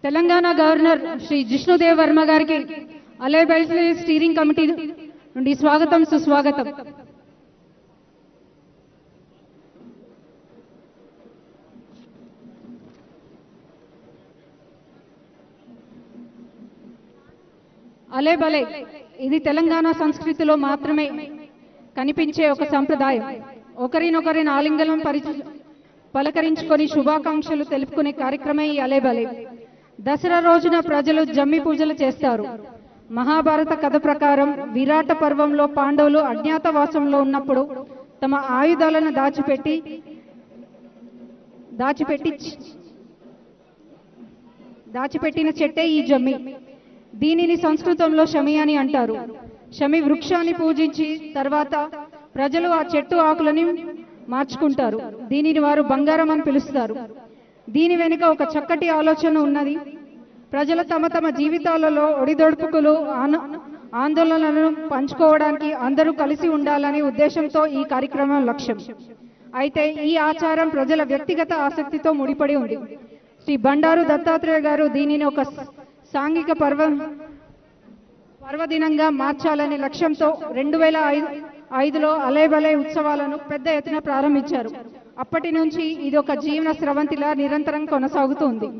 Telangana governor Shri Jishnu Dev Varma గారికి అలై బైసీ steering committee నుండి స్వాగతం సుస్వాగతం. అలే బలే ఇది తెలంగాణ సంస్కృతిలో మాత్రమే కనిపించే ఒక సంప్రదాయం. ఒకరినొకరిని ఆలింగనం పలకరించుకొని శుభాకాంక్షలు తెలుపుకునే కార్యక్రమం ఈ అలే బలే. దసరా రోజున ప్రజలు జమ్మి పూజలు చేస్తారు. మహాభారత కథ ప్రకారం విరాట పర్వంలో పాండవులు అజ్ఞాతవాసంలో ఉన్నప్పుడు తమ ఆయుధాలను దాచిపెట్టిన చెట్టే ఈ జమ్మి. దీనిని సంస్కృతంలో శమి అని అంటారు. శమి వృక్షాన్ని పూజించి తర్వాత ప్రజలు ఆ చెట్టు ఆకులని మార్చుకుంటారు. దీనిని వారు బంగారం అని పిలుస్తారు. దీని వెనుక ఒక చక్కటి ఆలోచన ఉన్నది. ప్రజలు తమ తమ జీవితాలలో ఒడిదొడుపుకులు ఆందోళనలను పంచుకోవడానికి అందరూ కలిసి ఉండాలనే ఉద్దేశంతో ఈ కార్యక్రమం లక్ష్యం. అయితే ఈ ఆచారం ప్రజల వ్యక్తిగత ఆసక్తితో ముడిపడి ఉంది. శ్రీ బండారు దత్తాత్రేయ గారు దీనిని ఒక సాంఘిక పర్వదినంగా మార్చాలనే లక్ష్యంతో 2005లో అలే బలే ఉత్సవాలను పెద్ద ఎత్తున ప్రారంభించారు. అప్పటి నుంచి ఇది ఒక జీవన స్రవంతిలా నిరంతరం కొనసాగుతుంది.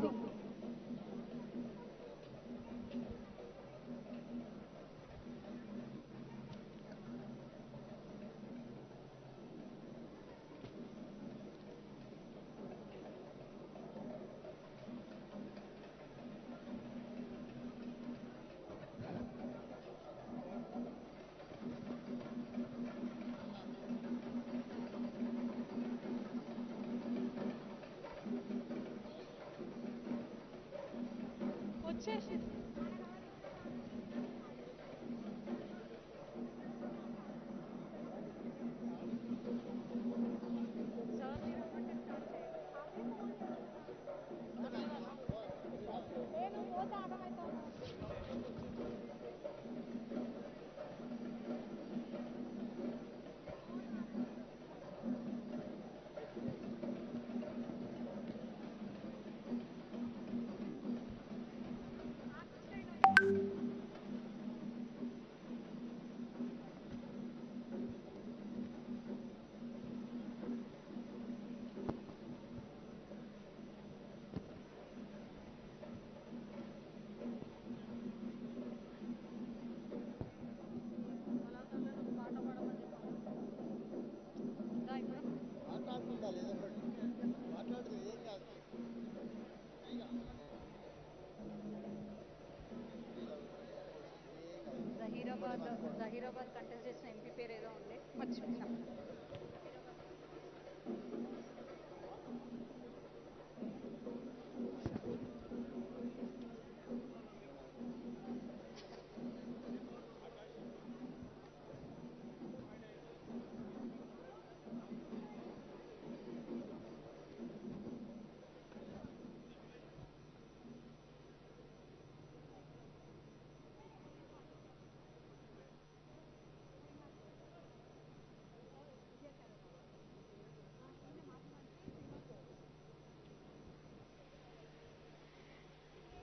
జహీరాబాద్ కంటెస్ట్ చేసిన ఎంపీ పేరు ఏదో ఉంది, మర్చిపోయినా.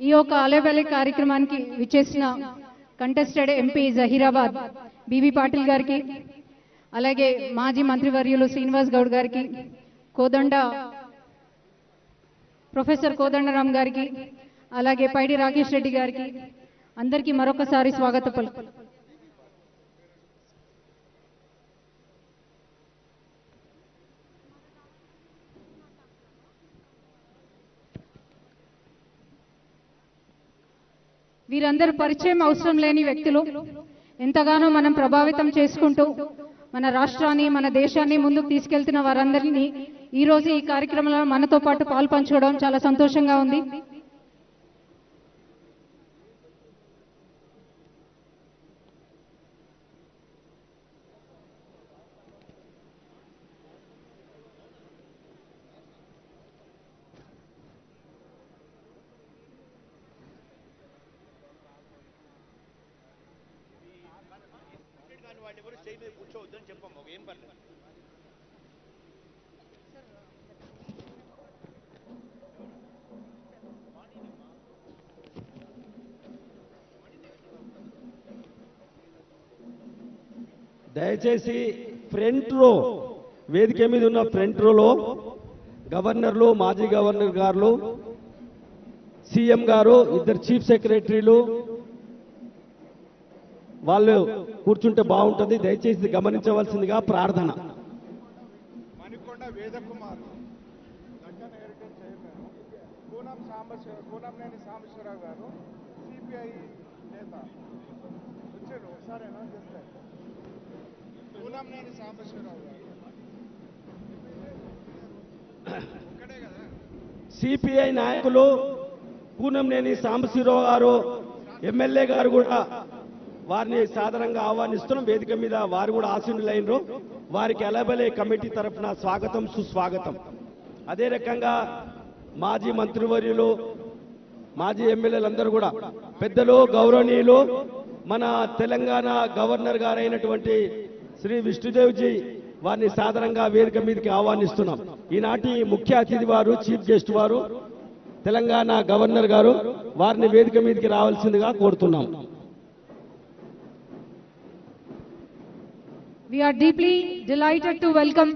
ఈ యొక్క అలే బలే కార్యక్రమానికి విచ్చేసిన contested MP Zaheerabad BB Patil గారికి, అలాగే మాజీ మంత్రివర్యులు శ్రీనివాస్ గౌడ్ గారికి, ప్రొఫెసర్ కోదండరామ్ గారికి, అలాగే పైడి రాకేష్ రెడ్డి గారికి అందరికీ మరొకసారి స్వాగత పలుకు. వీరందరూ పరిచయం అవసరం లేని వ్యక్తులు. ఎంతగానో మనం ప్రభావితం చేసుకుంటూ మన రాష్ట్రాన్ని, మన దేశాన్ని ముందుకు తీసుకెళ్తున్న వారందరినీ ఈ రోజు ఈ కార్యక్రమంలో మనతో పాటు పాల్పంచుకోవడం చాలా సంతోషంగా ఉంది. కూర్చోవద్దని చెప్పాము, ఏం పర్లేదు. దయచేసి ఫ్రంట్ రో, వేదిక మీద ఉన్న ఫ్రంట్ రోలో గవర్నర్లు, మాజీ గవర్నర్ గారు, సీఎం గారు, ఇద్దరు చీఫ్ సెక్రటరీలు వాళ్ళు కూర్చుంటే బాగుంటుంది. దయచేసి గమనించవలసిందిగా ప్రార్థన. మణికొండ వేదకుమార్, దక్కన్ హెరిటేజ్ చైర్మన్, కూనంనేని సాంబశివరావు గారు, సిపిఐ నేత వచ్చారు. ఒకసారి అనౌన్స్ చేస్తారు. కూనంనేని సాంబశివరావు గారు ఒక్కడే కదా. సిపిఐ నాయకులు కూనంనేని సాంబశివరావు గారు, ఎమ్మెల్యే గారు కూడా వారిని సాధారణంగా ఆహ్వానిస్తున్నాం. వేదిక మీద వారు కూడా ఆసీనులైనరు. వారికి ఎలబలే కమిటీ తరఫున స్వాగతం, సుస్వాగతం. అదే రకంగా మాజీ మంత్రివర్యులు, మాజీ ఎమ్మెల్యేలందరూ కూడా పెద్దలు, గౌరవనీయులు, మన తెలంగాణ గవర్నర్ గారైనటువంటి శ్రీ విష్ణుదేవ్జీ వారిని సాధారణంగా వేదిక మీదకి ఆహ్వానిస్తున్నాం. ఈనాటి ముఖ్య అతిథి వారు, చీఫ్ గెస్ట్ వారు తెలంగాణ గవర్నర్ గారు. వారిని వేదిక మీదకి రావాల్సిందిగా కోరుతున్నాం. We are deeply delighted to welcome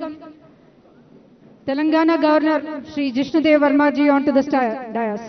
Telangana Governor Shri Jishnudev Verma ji onto the dais.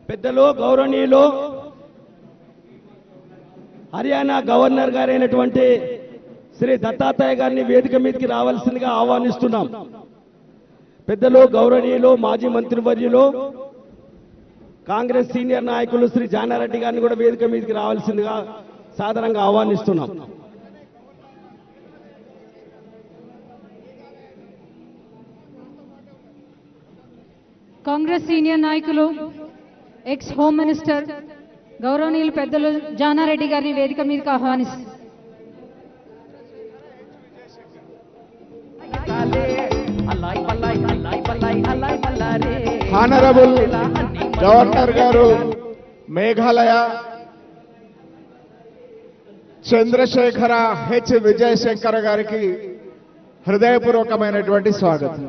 పెద్దలు, గౌరవనీయులు, హర్యానా గవర్నర్ గారైనటువంటి శ్రీ దత్తాత్రేయ గారిని వేదిక మీదకి రావాల్సిందిగా ఆహ్వానిస్తున్నాం. పెద్దలు, గౌరవనీయులు, మాజీ మంత్రివర్యులు, కాంగ్రెస్ సీనియర్ నాయకులు శ్రీ జానారెడ్డి గారిని కూడా వేదిక మీదకి రావాల్సిందిగా సాధారణంగా ఆహ్వానిస్తున్నాం. కాంగ్రెస్ సీనియర్ నాయకులు, ఎక్స్ హోమ్ మినిస్టర్ గౌరవనీయులు పెద్దలు జానారెడ్డి గారిని వేదిక మీదకి ఆహ్వానిస్తారు. హానరబుల్ గవర్నర్ గారు మేఘాలయ చంద్రశేఖర హెచ్ విజయశంకర్ గారికి హృదయపూర్వకమైనటువంటి స్వాగతం.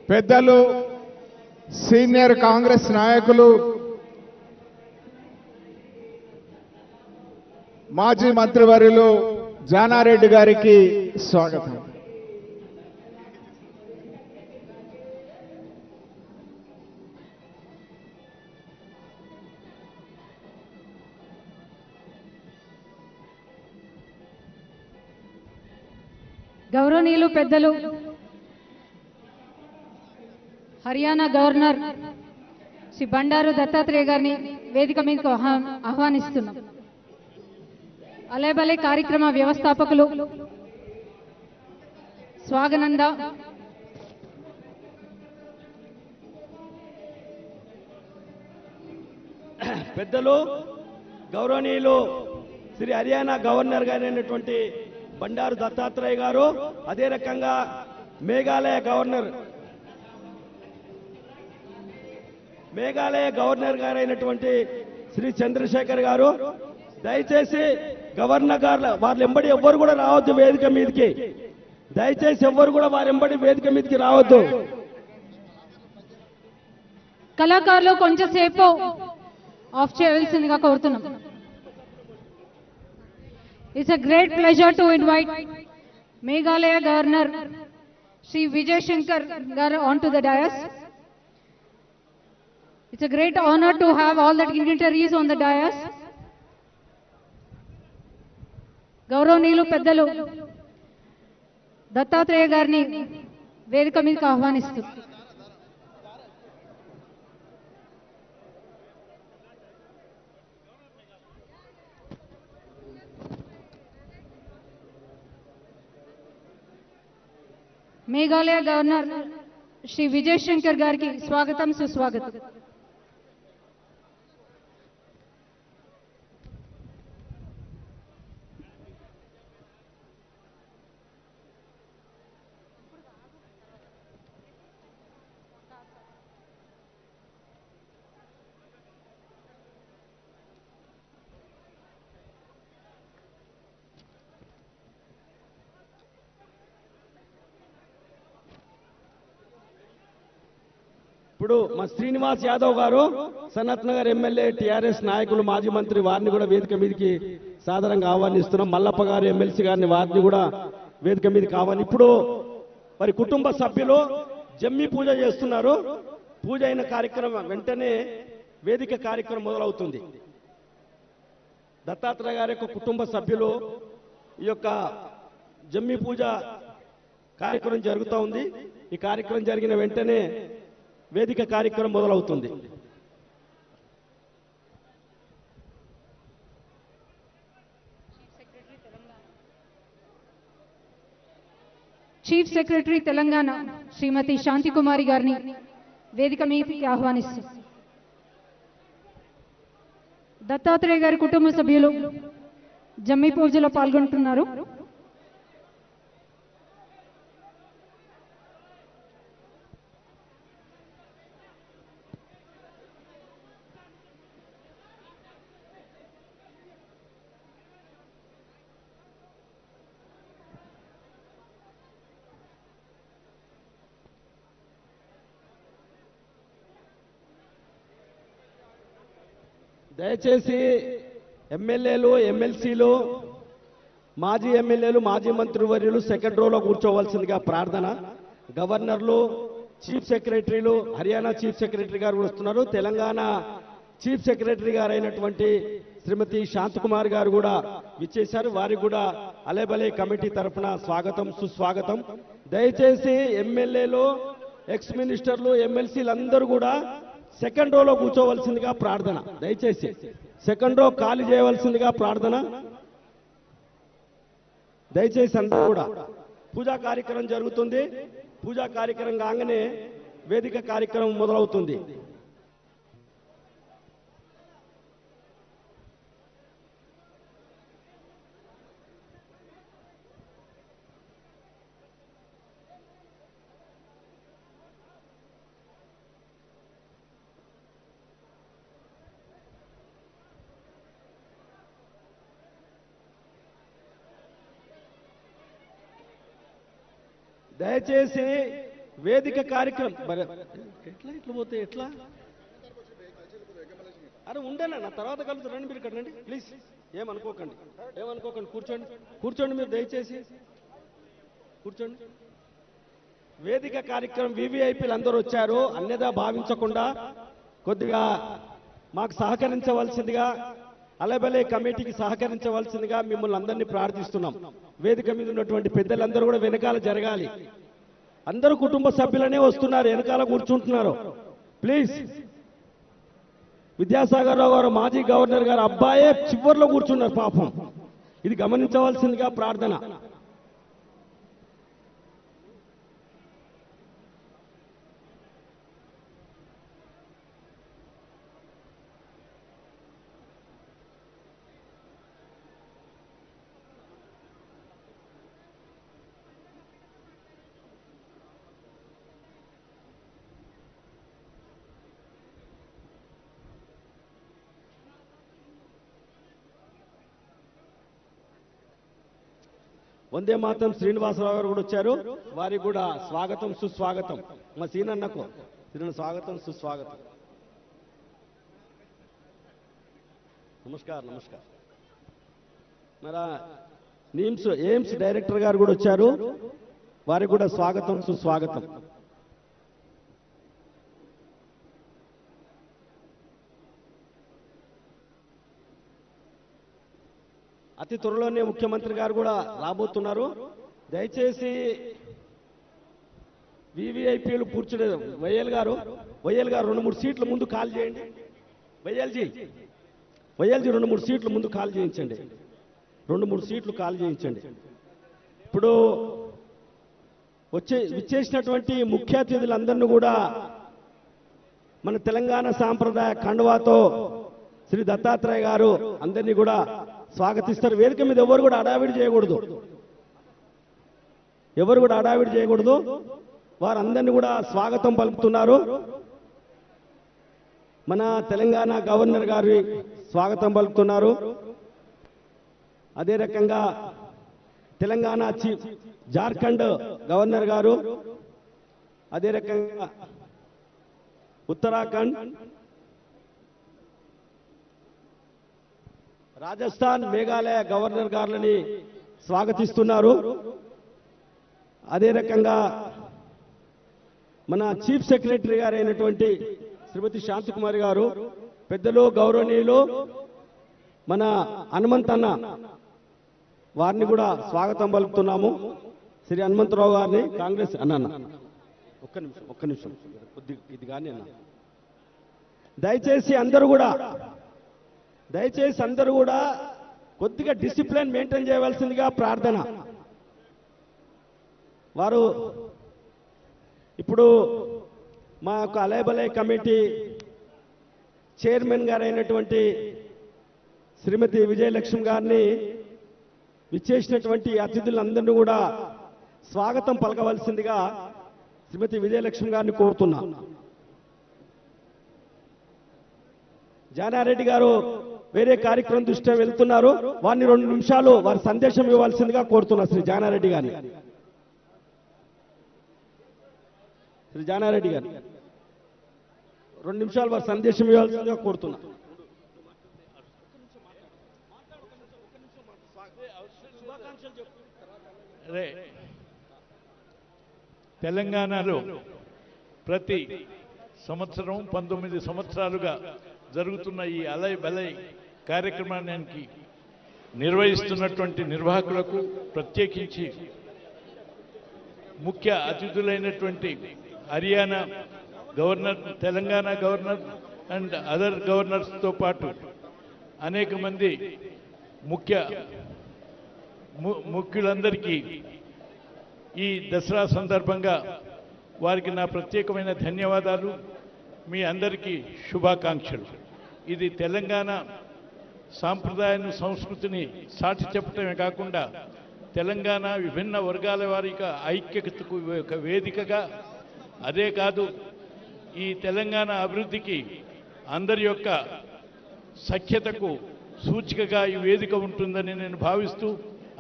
పెద్దలు, సీనియర్ కాంగ్రెస్ నాయకులు, మాజీ మంత్రివర్యులు జానారెడ్డి గారికి స్వాగతం. గౌరవనీయులు పెద్దలు హర్యానా గవర్నర్ శ్రీ బండారు దత్తాత్రేయ గారిని వేదిక మీదకు ఆహ్వానిస్తున్నాం. అలేబలే కార్యక్రమ వ్యవస్థాపకులు స్వాగనంద, పెద్దలు, గౌరవనీయులు శ్రీ హర్యానా గవర్నర్ గారైనటువంటి బండారు దత్తాత్రేయ గారు, అదే రకంగా మేఘాలయ గవర్నర్ గారైనటువంటి శ్రీ చంద్రశేఖర్ గారు, దయచేసి గవర్నర్ గారు వాళ్ళ ఎంబడి ఎవ్వరు కూడా రావద్దు వేదిక మీదకి. దయచేసి ఎవ్వరు కూడా వారి ఎంబడి వేదిక మీదకి రావద్దు. కళాకారులు కొంచెంసేపు ఆఫ్ చేయవలసిందిగా కోరుతున్నాం. It's a great pleasure to invite Meghalaya governor Shri Vijay Shankar గారు on to the dais. It's a great honor to have all the dignitaries on the dais. గౌరవనీయులు పెద్దలు దత్తాత్రేయ గారిని వేదిక మీదకి ఆహ్వానిస్తూ మేఘాలయ గవర్నర్ శ్రీ విజయ్ శంకర్ గారికి స్వాగతం, సుస్వాగతం. ఇప్పుడు మా శ్రీనివాస్ యాదవ్ గారు సనత్ నగర్ ఎమ్మెల్యే, టీఆర్ఎస్ నాయకులు, మాజీ మంత్రి, వారిని కూడా వేదిక మీదకి సాదరంగా ఆహ్వానిస్తున్నాం. మల్లప్ప గారు ఎమ్మెల్సీ గారిని, వారిని కూడా వేదిక మీదకి ఆహ్వాని. ఇప్పుడు మరి కుటుంబ సభ్యులు జమ్మి పూజ చేస్తున్నారు. పూజ అయిన కార్యక్రమం వెంటనే వేదిక కార్యక్రమం మొదలవుతుంది. దత్తాత్రేయ గారి యొక్క కుటుంబ సభ్యులు ఈ యొక్క జమ్మి పూజ కార్యక్రమం జరుగుతూ ఉంది. ఈ కార్యక్రమం జరిగిన వెంటనే వేదిక కార్యక్రమం మొదలవుతుంది. చీఫ్ సెక్రటరీ తెలంగాణ శ్రీమతి శాంతి కుమారి గారిని వేదిక మీదకి ఆహ్వానిస్తుంది. దత్తాత్రేయ గారి కుటుంబ సభ్యులు జమ్మి పూజలో పాల్గొంటున్నారు. దయచేసి ఎమ్మెల్యేలు, ఎమ్మెల్సీలు, మాజీ ఎమ్మెల్యేలు, మాజీ మంత్రివర్యులు సెకండ్ రోలో కూర్చోవలసిందిగా ప్రార్థన. గవర్నర్లు, చీఫ్ సెక్రటరీలు, హర్యానా చీఫ్ సెక్రటరీ గారు కూడా వస్తున్నారు. తెలంగాణ చీఫ్ సెక్రటరీ గారు అయినటువంటి శ్రీమతి శాంతకుమార్ గారు కూడా విచ్చేశారు. వారికి కూడా అలేబలే కమిటీ తరఫున స్వాగతం, సుస్వాగతం. దయచేసి ఎమ్మెల్యేలు, ఎక్స్ మినిస్టర్లు, ఎమ్మెల్సీలు అందరూ కూడా సెకండ్ రోలో కూర్చోవలసిందిగా ప్రార్థన. దయచేసి సెకండ్ రో ఖాళీ చేయవలసిందిగా ప్రార్థన. దయచేసి అందరూ కూడా పూజా కార్యక్రమం జరుగుతుంది. పూజా కార్యక్రమం కాగానే వేదిక కార్యక్రమం మొదలవుతుంది. దయచేసి వేదిక కార్యక్రమం ఎట్లా పోతే ఎట్లా? అరే ఉండేనా, నా తర్వాత కలుగుతారండి. మీరు ఇక్కడ రండి ప్లీజ్, ఏమనుకోకండి, కూర్చోండి, కూర్చోండి. మీరు దయచేసి కూర్చోండి. వేదిక కార్యక్రమం వివిఐపీలు అందరూ వచ్చారు. అన్యదా భావించకుండా కొద్దిగా మాకు సహకరించవలసిందిగా, అలబలే కమిటీకి సహకరించవలసిందిగా మిమ్మల్ని అందరినీ ప్రార్థిస్తున్నాం. వేదిక మీద ఉన్నటువంటి పెద్దలందరూ కూడా వెనకాల జరగాలి. అందరూ కుటుంబ సభ్యులనే వస్తున్నారు, వెనకాల కూర్చుంటున్నారు. ప్లీజ్. విద్యాసాగర్ రావు గారు, మాజీ గవర్నర్ గారు అబ్బాయే చివర్లో కూర్చున్నారు పాపం. ఇది గమనించవలసిందిగా ప్రార్థన. వందే మాతం శ్రీనివాసరావు గారు కూడా వచ్చారు. వారికి కూడా స్వాగతం సుస్వాగతం. మా సీనన్నకు స్వాగతం సుస్వాగతం. నమస్కారం నమస్కారం. మరి ఎయిమ్స్ డైరెక్టర్ గారు కూడా వచ్చారు. వారికి కూడా స్వాగతం సుస్వాగతం. అతి త్వరలోనే ముఖ్యమంత్రి గారు కూడా రాబోతున్నారు. దయచేసి వివిఐపీలు కూర్చునే వైఎల్ గారు 2-3 సీట్ల ముందు కాల్ చేయండి. వైఎల్జీ 2-3 సీట్ల ముందు కాల్ చేయించండి. 2-3 సీట్లు కాల్ చేయించండి. ఇప్పుడు విచ్చేసినటువంటి ముఖ్య అతిథులందరినీ కూడా మన తెలంగాణ సాంప్రదాయ కండువాతో శ్రీ దత్తాత్రేయ గారు అందరినీ కూడా స్వాగతిస్తారు. వేదిక మీద ఎవరు కూడా హడావిడి చేయకూడదు. వారందరినీ కూడా స్వాగతం పలుకుతున్నారు. మన తెలంగాణ గవర్నర్ గారి స్వాగతం పలుకుతున్నారు. అదే రకంగా తెలంగాణ జార్ఖండ్ గవర్నర్ గారు, అదే రకంగా ఉత్తరాఖండ్, రాజస్థాన్, మేఘాలయ గవర్నర్ గారులని స్వాగతిస్తున్నారు. అదే రకంగా మన చీఫ్ సెక్రటరీ గారు అయినటువంటి శ్రీమతి శాంతికుమారి గారు, పెద్దలు గౌరవనీయులు మన హనుమంతన్న వారిని కూడా స్వాగతం పలుకుతున్నాము. శ్రీ హనుమంతరావు గారిని కాంగ్రెస్ అన్న ఒక్క నిమిషం కొద్ది ఇది కానీ అన్న దయచేసి అందరూ కూడా కొద్దిగా డిసిప్లిన్ మెయింటైన్ చేయవలసిందిగా ప్రార్థన. వారు ఇప్పుడు మా యొక్క అలయబలయ కమిటీ చైర్మన్ గారు అయినటువంటి శ్రీమతి విజయలక్ష్మి గారిని విచ్చేసినటువంటి అతిథులందరినీ కూడా స్వాగతం పలకవలసిందిగా శ్రీమతి విజయలక్ష్మి గారిని కోరుతున్నా. జానారెడ్డి గారు వేరే కార్యక్రమం దృష్ట్యా వెళ్తున్నారు. వారిని 2 నిమిషాలు వారి సందేశం ఇవ్వాల్సిందిగా కోరుతున్నా. శ్రీ జానారెడ్డి గారు 2 నిమిషాలు వారి సందేశం ఇవ్వాల్సిందిగా కోరుతున్నా. తెలంగాణలో ప్రతి సంవత్సరం 19 సంవత్సరాలుగా జరుగుతున్న ఈ అలయ్ బలయ్ కార్యక్రమానికి నిర్వహిస్తున్నటువంటి నిర్వాహకులకు, ప్రత్యేకించి ముఖ్య అతిథులైనటువంటి Haryana governor, Telangana governor and other గవర్నర్స్తో పాటు అనేక మంది ముఖ్యులందరికీ ఈ దసరా సందర్భంగా వారికి నా ప్రత్యేకమైన ధన్యవాదాలు. మీ అందరికీ శుభాకాంక్షలు. ఇది తెలంగాణ సాంప్రదాయాన్ని, సంస్కృతిని సాటి చెప్పటమే కాకుండా తెలంగాణ విభిన్న వర్గాల వారిగా ఐక్యతకు ఒక వేదికగా, అదే కాదు ఈ తెలంగాణ అభివృద్ధికి అందరి యొక్క సఖ్యతకు సూచికగా ఈ వేదిక ఉంటుందని నేను భావిస్తూ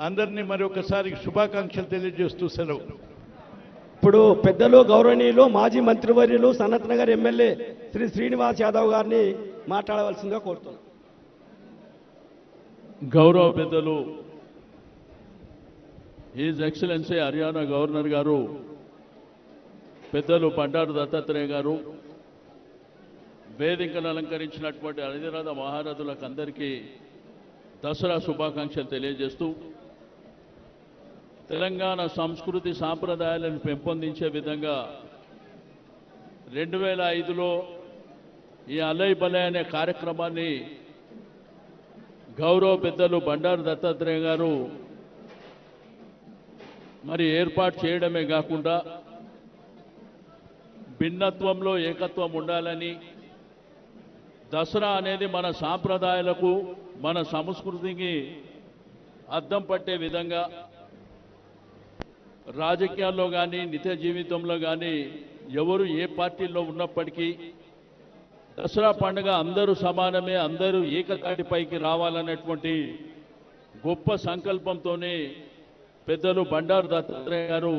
అందరినీ మరొకసారి శుభాకాంక్షలు తెలియజేస్తూ సెలవు. ఇప్పుడు పెద్దలు గౌరవనీయులు మాజీ మంత్రివర్యులు సనత్ నగర్ ఎమ్మెల్యే శ్రీ శ్రీనివాస్ యాదవ్ గారిని మాట్లాడవలసిందిగా కోరుతున్నాను. గౌరవ పెద్దలు హిజ్ ఎక్సలెన్సీ హర్యానా గవర్నర్ గారు, పెద్దలు బండారు దత్తాత్రేయ గారు, వేదికను అలంకరించినటువంటి అధిరథ మహారథులకు అందరికీ దసరా శుభాకాంక్షలు తెలియజేస్తూ తెలంగాణ సంస్కృతి సాంప్రదాయాలను పెంపొందించే విధంగా 2005లో ఈ అలయ్ బలయ్ అనే కార్యక్రమాన్ని గౌరవ పెద్దలు బండారు దత్తాత్రేయ గారు మరి ఏర్పాటు చేయడమే కాకుండా భిన్నత్వంలో ఏకత్వం ఉండాలని, దసరా అనేది మన సాంప్రదాయాలకు, మన సంస్కృతికి అద్దం పట్టే విధంగా రాజకీయాల్లో కానీ నిత్య జీవితంలో కానీ ఎవరు ఏ పార్టీలో ఉన్నప్పటికీ దసరా పండుగ అందరూ సమానమే, అందరూ ఏకతాటిపైకి రావాలనేటువంటి గొప్ప సంకల్పంతోనే పెద్దలు బండారు దత్తాత్రేయ గారు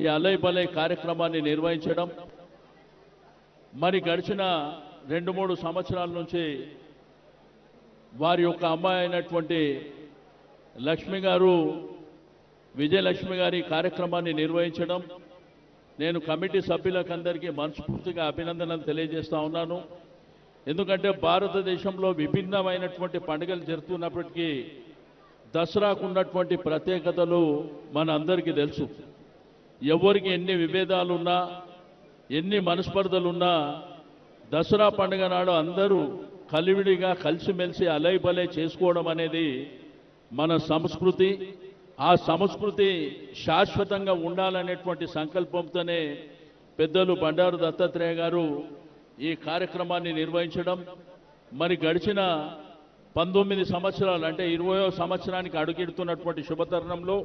ఈ అలై బలై కార్యక్రమాన్ని నిర్వహించడం, మరి గడిచిన 2-3 సంవత్సరాల నుంచి వారి యొక్క అమ్మాయి అయినటువంటి లక్ష్మి గారు, విజయలక్ష్మి గారి కార్యక్రమాన్ని నిర్వహించడం, నేను కమిటీ సభ్యులకందరికీ మనస్ఫూర్తిగా అభినందనలు తెలియజేస్తా ఉన్నాను. ఎందుకంటే భారతదేశంలో విభిన్నమైనటువంటి పండుగలు జరుగుతున్నప్పటికీ దసరాకు ఉన్నటువంటి ప్రత్యేకతలు మన అందరికీ తెలుసు. ఎవరికి ఎన్ని విభేదాలున్నా, ఎన్ని మనస్పర్ధలున్నా, దసరా పండుగ నాడు అందరూ కలివిడిగా కలిసిమెలిసి అలైబలై చేసుకోవడం అనేది మన సంస్కృతి. ఆ సంస్కృతి శాశ్వతంగా ఉండాలనేటువంటి సంకల్పంతోనే పెద్దలు బండారు దత్తాత్రేయ గారు ఈ కార్యక్రమాన్ని నిర్వహించడం, మరి గడిచిన 19 సంవత్సరాలు అంటే 20వ సంవత్సరానికి అడుగెడుతున్నటువంటి శుభతరుణంలో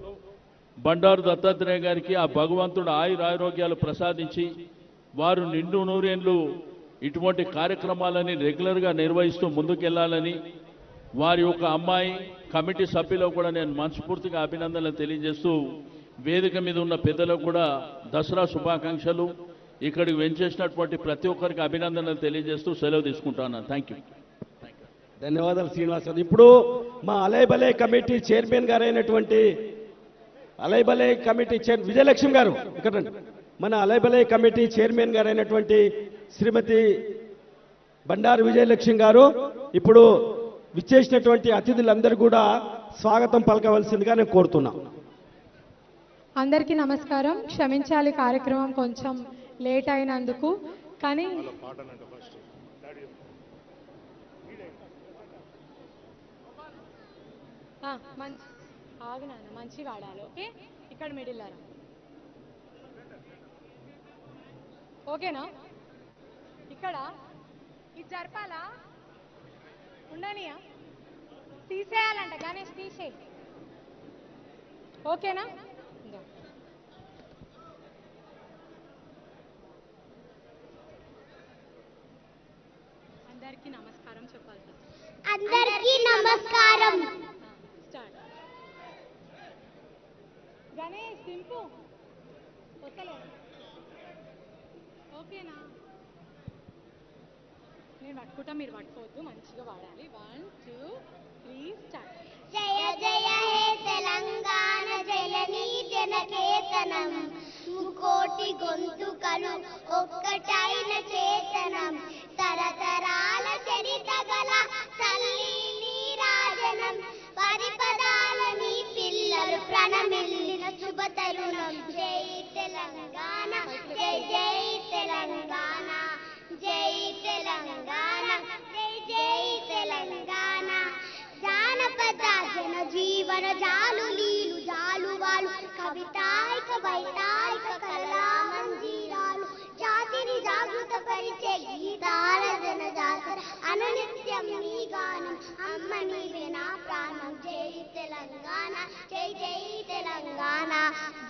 బండారు దత్తాత్రేయ గారికి ఆ భగవంతుడు ఆయురారోగ్యాలు ప్రసాదించి వారు నిండు నూరేళ్లు ఇటువంటి కార్యక్రమాలని రెగ్యులర్గా నిర్వహిస్తూ ముందుకెళ్లాలని వారి యొక్క అమ్మాయి కమిటీ సభ్యులకు కూడా నేను మనస్ఫూర్తిగా అభినందనలు తెలియజేస్తూ వేదిక మీద ఉన్న పెద్దలకు కూడా దసరా శుభాకాంక్షలు, ఇక్కడికి వెంచేసినటువంటి ప్రతి ఒక్కరికి అభినందనలు తెలియజేస్తూ సెలవు తీసుకుంటాను. Thank you. ధన్యవాదాలు శ్రీనివాసరావు. ఇప్పుడు మా అలైబలే కమిటీ చైర్మన్ గారు అయినటువంటి అలైబలే కమిటీ విజయలక్ష్మి గారు ఇక్కడ రండి. మన అలైబలే కమిటీ చైర్మన్ గారు అయినటువంటి శ్రీమతి బండారు విజయలక్ష్మి గారు ఇప్పుడు విచ్చేసినటువంటి అతిథులందరూ కూడా స్వాగతం పలకవలసిందిగా నేను కోరుతున్నా. అందరికీ నమస్కారం. క్షమించాలి కార్యక్రమం కొంచెం లేట్ అయినందుకు. కానీ మంచి ఆగునాను, మంచి వాడాలి. ఓకే, ఇక్కడ మిడిల్ రా. ఓకేనా? ఇక్కడ ఇది జరపాలా? ఉండనియా? తీసేయాలంట. గణేష్ తీసేయి. ఓకేనా? అందరికీ నమస్కారం చెప్పాలి. అందరికీ నమస్కారం. స్టార్ట్. గణేష్ సింపు వస్తలే. ఓకేనా? నేను పట్టుకుంటా, మీరు పట్టుకోవద్దు. మంచిగా వాడాలి. 1 2 3 స్టార్ట్. జయ జయ హే తెలంగాణ జననీ జనకేతనం, ముకోటి గొంతుకలు ఒక్కటైన చేతనం, తరతరాల చరిత గల తల్లి నీరాజనం, పరిపదాల నీ పిల్లలు ప్రణమిల్లిన శుభతరుణం. జై తెలంగాణ, జై జై తెలంగాణ, జై తెలంగాణ, జై జై తెలంగాణ. జానపద జన జీవన జాలు లీలు జాలువాలు, కవితాయిక వైతాయిక కళా మంజీరాలు, జాతిని జాగృత పరిచే గీతాల జన జాతర, అనునిత్యం నీ గానం, అమ్మ నీవే నా ప్రాణం. జై తెలంగాణ, జై జై తెలంగాణ,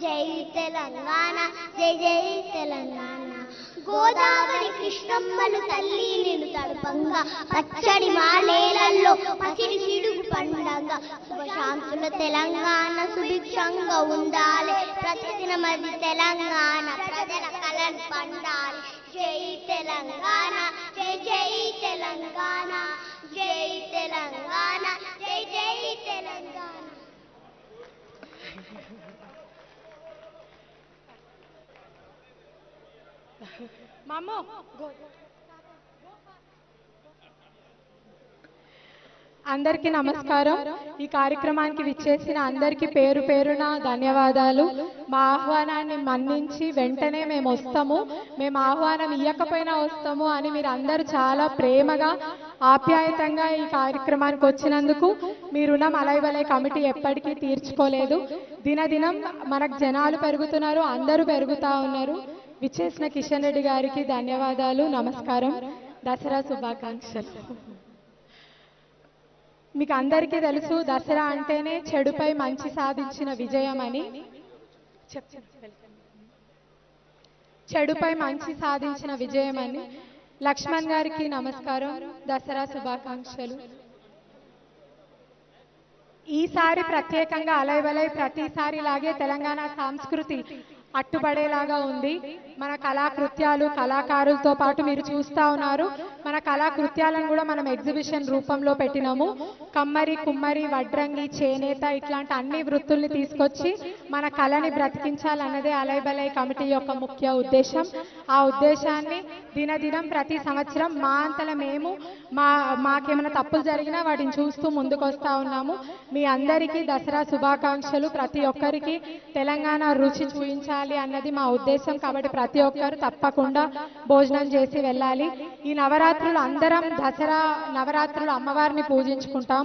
జై తెలంగాణ, జై జై తెలంగాణ. గోదావరి కృష్ణమ్మలు తల్లి నిన్ను తడుపంగా, పచ్చడి మాలేలల్లో పసిడి సిడుగు పండగ, శుభశాంతుల తెలంగాణ సుభిక్షంగా ఉండాలి, ప్రతిదినమది తెలంగాణ ప్రజల కలను పండాలి. జై తెలంగాణ, జై జై తెలంగాణ, జై తెలంగాణ, జై జై తెలంగాణ. మామో అందరికీ నమస్కారం. ఈ కార్యక్రమానికి విచ్చేసిన అందరికీ పేరు పేరున ధన్యవాదాలు. మా ఆహ్వానాన్ని మన్నించి వెంటనే మేము వస్తాము, మేము ఆహ్వానం ఇవ్వకపోయినా వస్తాము అని మీరు అందరూ చాలా ప్రేమగా ఆప్యాయతంగా ఈ కార్యక్రమానికి వచ్చినందుకు మీ రుణం అలైబలై కమిటీ ఎప్పటికీ తీర్చుకోలేదు. దినదినం మనకు జనాలు పెరుగుతున్నారు, అందరూ పెరుగుతూ ఉన్నారు. విచ్చేసిన కిషన్ రెడ్డి గారికి ధన్యవాదాలు, నమస్కారం, దసరా శుభాకాంక్షలు. మీకు అందరికీ తెలుసు దసరా అంటేనే చెడుపై మంచి సాధించిన విజయం అని. చెడుపై మంచి సాధించిన విజయం అని. లక్ష్మణ్ గారికి నమస్కారం, దసరా శుభాకాంక్షలు. ఈసారి ప్రత్యేకంగా అలైవలై ప్రతిసారి లాగే తెలంగాణ సంస్కృతి అట్టుపడేలాగా ఉంది. మన కళాకృత్యాలు కళాకారులతో పాటు మీరు చూస్తా ఉన్నారు. మన కళాకృత్యాలను కూడా మనం ఎగ్జిబిషన్ రూపంలో పెట్టినాము. కమ్మరి, కుమ్మరి, వడ్రంగి, చేనేత ఇట్లాంటి అన్ని వృత్తుల్ని తీసుకొచ్చి మన కళని బ్రతికించాలన్నదే అలైబలై కమిటీ యొక్క ముఖ్య ఉద్దేశం. ఆ ఉద్దేశాన్ని దినదినం ప్రతి సంవత్సరం మా అంతల మేము మాకేమైనా తప్పులు జరిగినా వాటిని చూస్తూ ముందుకు వస్తూ ఉన్నాము. మీ అందరికీ దసరా శుభాకాంక్షలు. ప్రతి ఒక్కరికి తెలంగాణ రుచి చూపించాలి అన్నది మా ఉద్దేశం. కాబట్టి ప్రతి ఒక్కరు తప్పకుండా భోజనం చేసి వెళ్ళాలి. ఈ నవరాత్రులు అందరం దసరా నవరాత్రులు అమ్మవారిని పూజించుకుంటాం.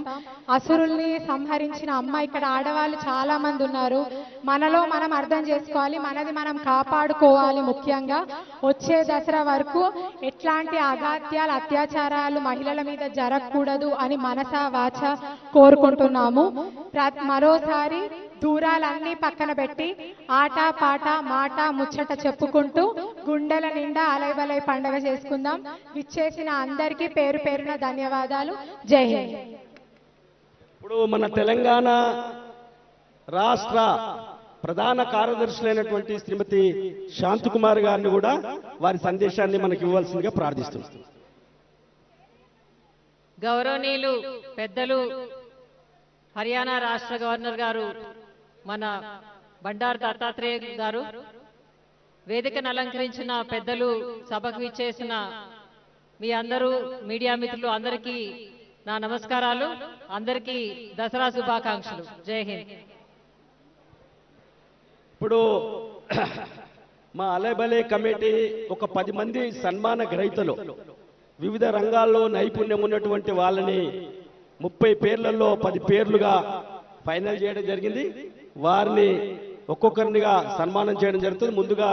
అసురుల్ని సంహరించిన అమ్మ ఇక్కడ ఆడవాళ్ళు చాలా మంది ఉన్నారు. మనలో మనం అర్థం చేసుకోవాలి, మనది మనం కాపాడుకోవాలి. ముఖ్యంగా వచ్చే దసరా వరకు ఎట్లాంటి అగాత్యాలు అత్యాచారాలు మహిళల మీద జరగకూడదు అని మనసా వాచ కోరుకుంటున్నాము. మరోసారి దూరాలన్నీ పక్కన పెట్టి ఆట పాట మాట ముచ్చట చెప్పుకుంటూ గుండెల నిండా అలైబలై పండగ చేసుకుందాం. విచ్చేసిన అందరికీ పేరు పేరున ధన్యవాదాలు. జై హింద్. ఇప్పుడు మన తెలంగాణ రాష్ట్ర ప్రధాన కార్యదర్శులైనటువంటి శ్రీమతి శాంతికుమార్ గారిని కూడా వారి సందేశాన్ని మనకి ఇవ్వాల్సిందిగా ప్రార్థిస్తున్నాం. గౌరవనీయులు పెద్దలు హర్యానా రాష్ట్ర గవర్నర్ గారు మన బండారు దత్తాత్రేయ గారు, వేదికను అలంకరించిన పెద్దలు, సభకు విచ్చేసిన మీ అందరూ మీడియా మిత్రులు అందరికీ నా నమస్కారాలు. అందరికీ దసరా శుభాకాంక్షలు. జై హింద్. ఇప్పుడు మా అలైబలే కమిటీ ఒక 10 మంది సన్మాన గ్రహీతలు, వివిధ రంగాల్లో నైపుణ్యం ఉన్నటువంటి వాళ్ళని 30 పేర్లలో 10 పేర్లుగా ఫైనల్ చేయడం జరిగింది. వారిని ఒక్కొక్కరినిగా సన్మానం చేయడం జరుగుతుంది. ముందుగా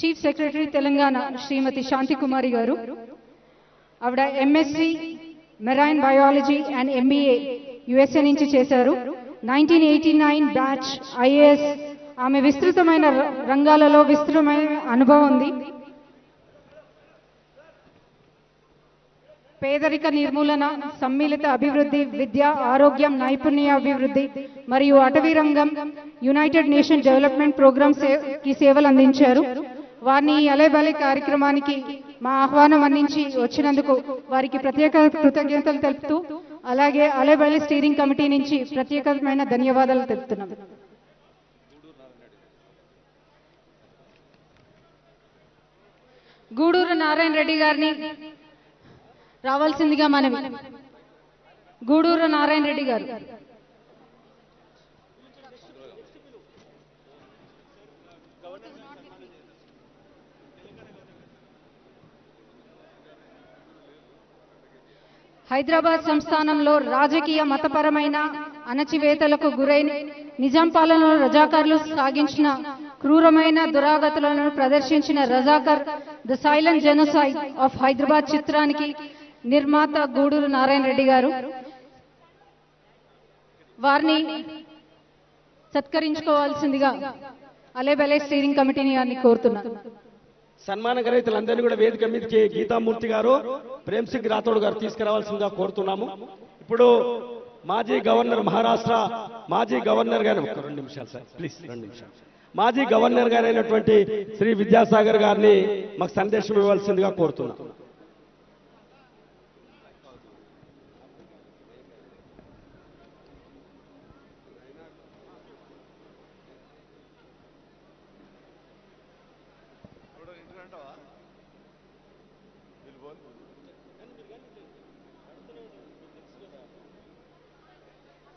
చీఫ్ సెక్రటరీ తెలంగాణ శ్రీమతి శాంతికుమారి గారు, ఆవిడ MSc marine biology and MBA USA నుంచి చేశారు. 1989 బ్యాచ్ ఐఏఎస్. ఆమె విస్తృతమైన రంగాలలో విస్తృతమైన అనుభవం ఉంది. పేదరిక నిర్మూలన, సమ్మిళిత అభివృద్ధి, విద్య, ఆరోగ్యం, నైపుణ్య అభివృద్ధి మరియు అటవీ రంగం యునైటెడ్ నేషన్ డెవలప్మెంట్ ప్రోగ్రామ్ కి సేవలు అందించారు. వారిని అలైబలై కార్యక్రమానికి మా ఆహ్వానం అందించి వచ్చినందుకు వారికి ప్రత్యేక కృతజ్ఞతలు తెలుపుతూ, అలాగే అలైబలై స్టీరింగ్ కమిటీ నుంచి ప్రత్యేకమైన ధన్యవాదాలు తెలుపుతున్నాం. గూడూరు నారాయణ రెడ్డి గారిని రావాల్సిందిగా మనవి. గూడూరు నారాయణ రెడ్డి గారు. హైదరాబాద్ సంస్థానంలో రాజకీయ మతపరమైన అణచివేతలకు గురైన నిజాం పాలనలో రజాకార్లు సాగించిన క్రూరమైన దురాగతులను ప్రదర్శించిన Razakar the silent genocide of Hyderabad చిత్రానికి నిర్మాత గూడూరు నారాయణ రెడ్డి గారు. వారిని సత్కరించుకోవాల్సిందిగా అలైబలై స్టీరింగ్ కమిటీని వారిని కోరుతున్నారు. సన్మాన గ్రహీతలందరినీ కూడా వేదిక మీదకి గీతామూర్తి గారు, ప్రేమ్ సింగ్ రాథోడ్ గారు తీసుకురావాల్సిందిగా కోరుతున్నాము. ఇప్పుడు మాజీ గవర్నర్ మహారాష్ట్ర మాజీ గవర్నర్ గారు, 2 నిమిషాలు సార్ ప్లీజ్, 2 నిమిషాలు. మాజీ గవర్నర్ గారైనటువంటి శ్రీ విద్యాసాగర్ గారిని మాకు సందేశం ఇవ్వాల్సిందిగా కోరుతున్నాం.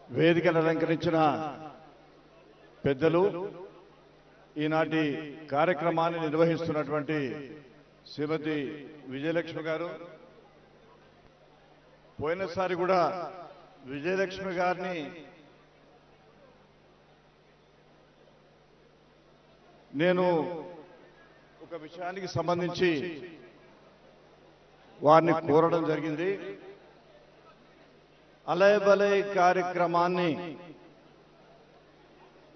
వేదికను అలంకరించిన పెద్దలు, ఈనాటి కార్యక్రమాన్ని నిర్వహిస్తున్నటువంటి శ్రీమతి విజయలక్ష్మి గారు, పోయినసారి కూడా విజయలక్ష్మి గారిని నేను ఒక విషయానికి సంబంధించి వారిని కోరడం జరిగింది. అలైబలై కార్యక్రమాన్ని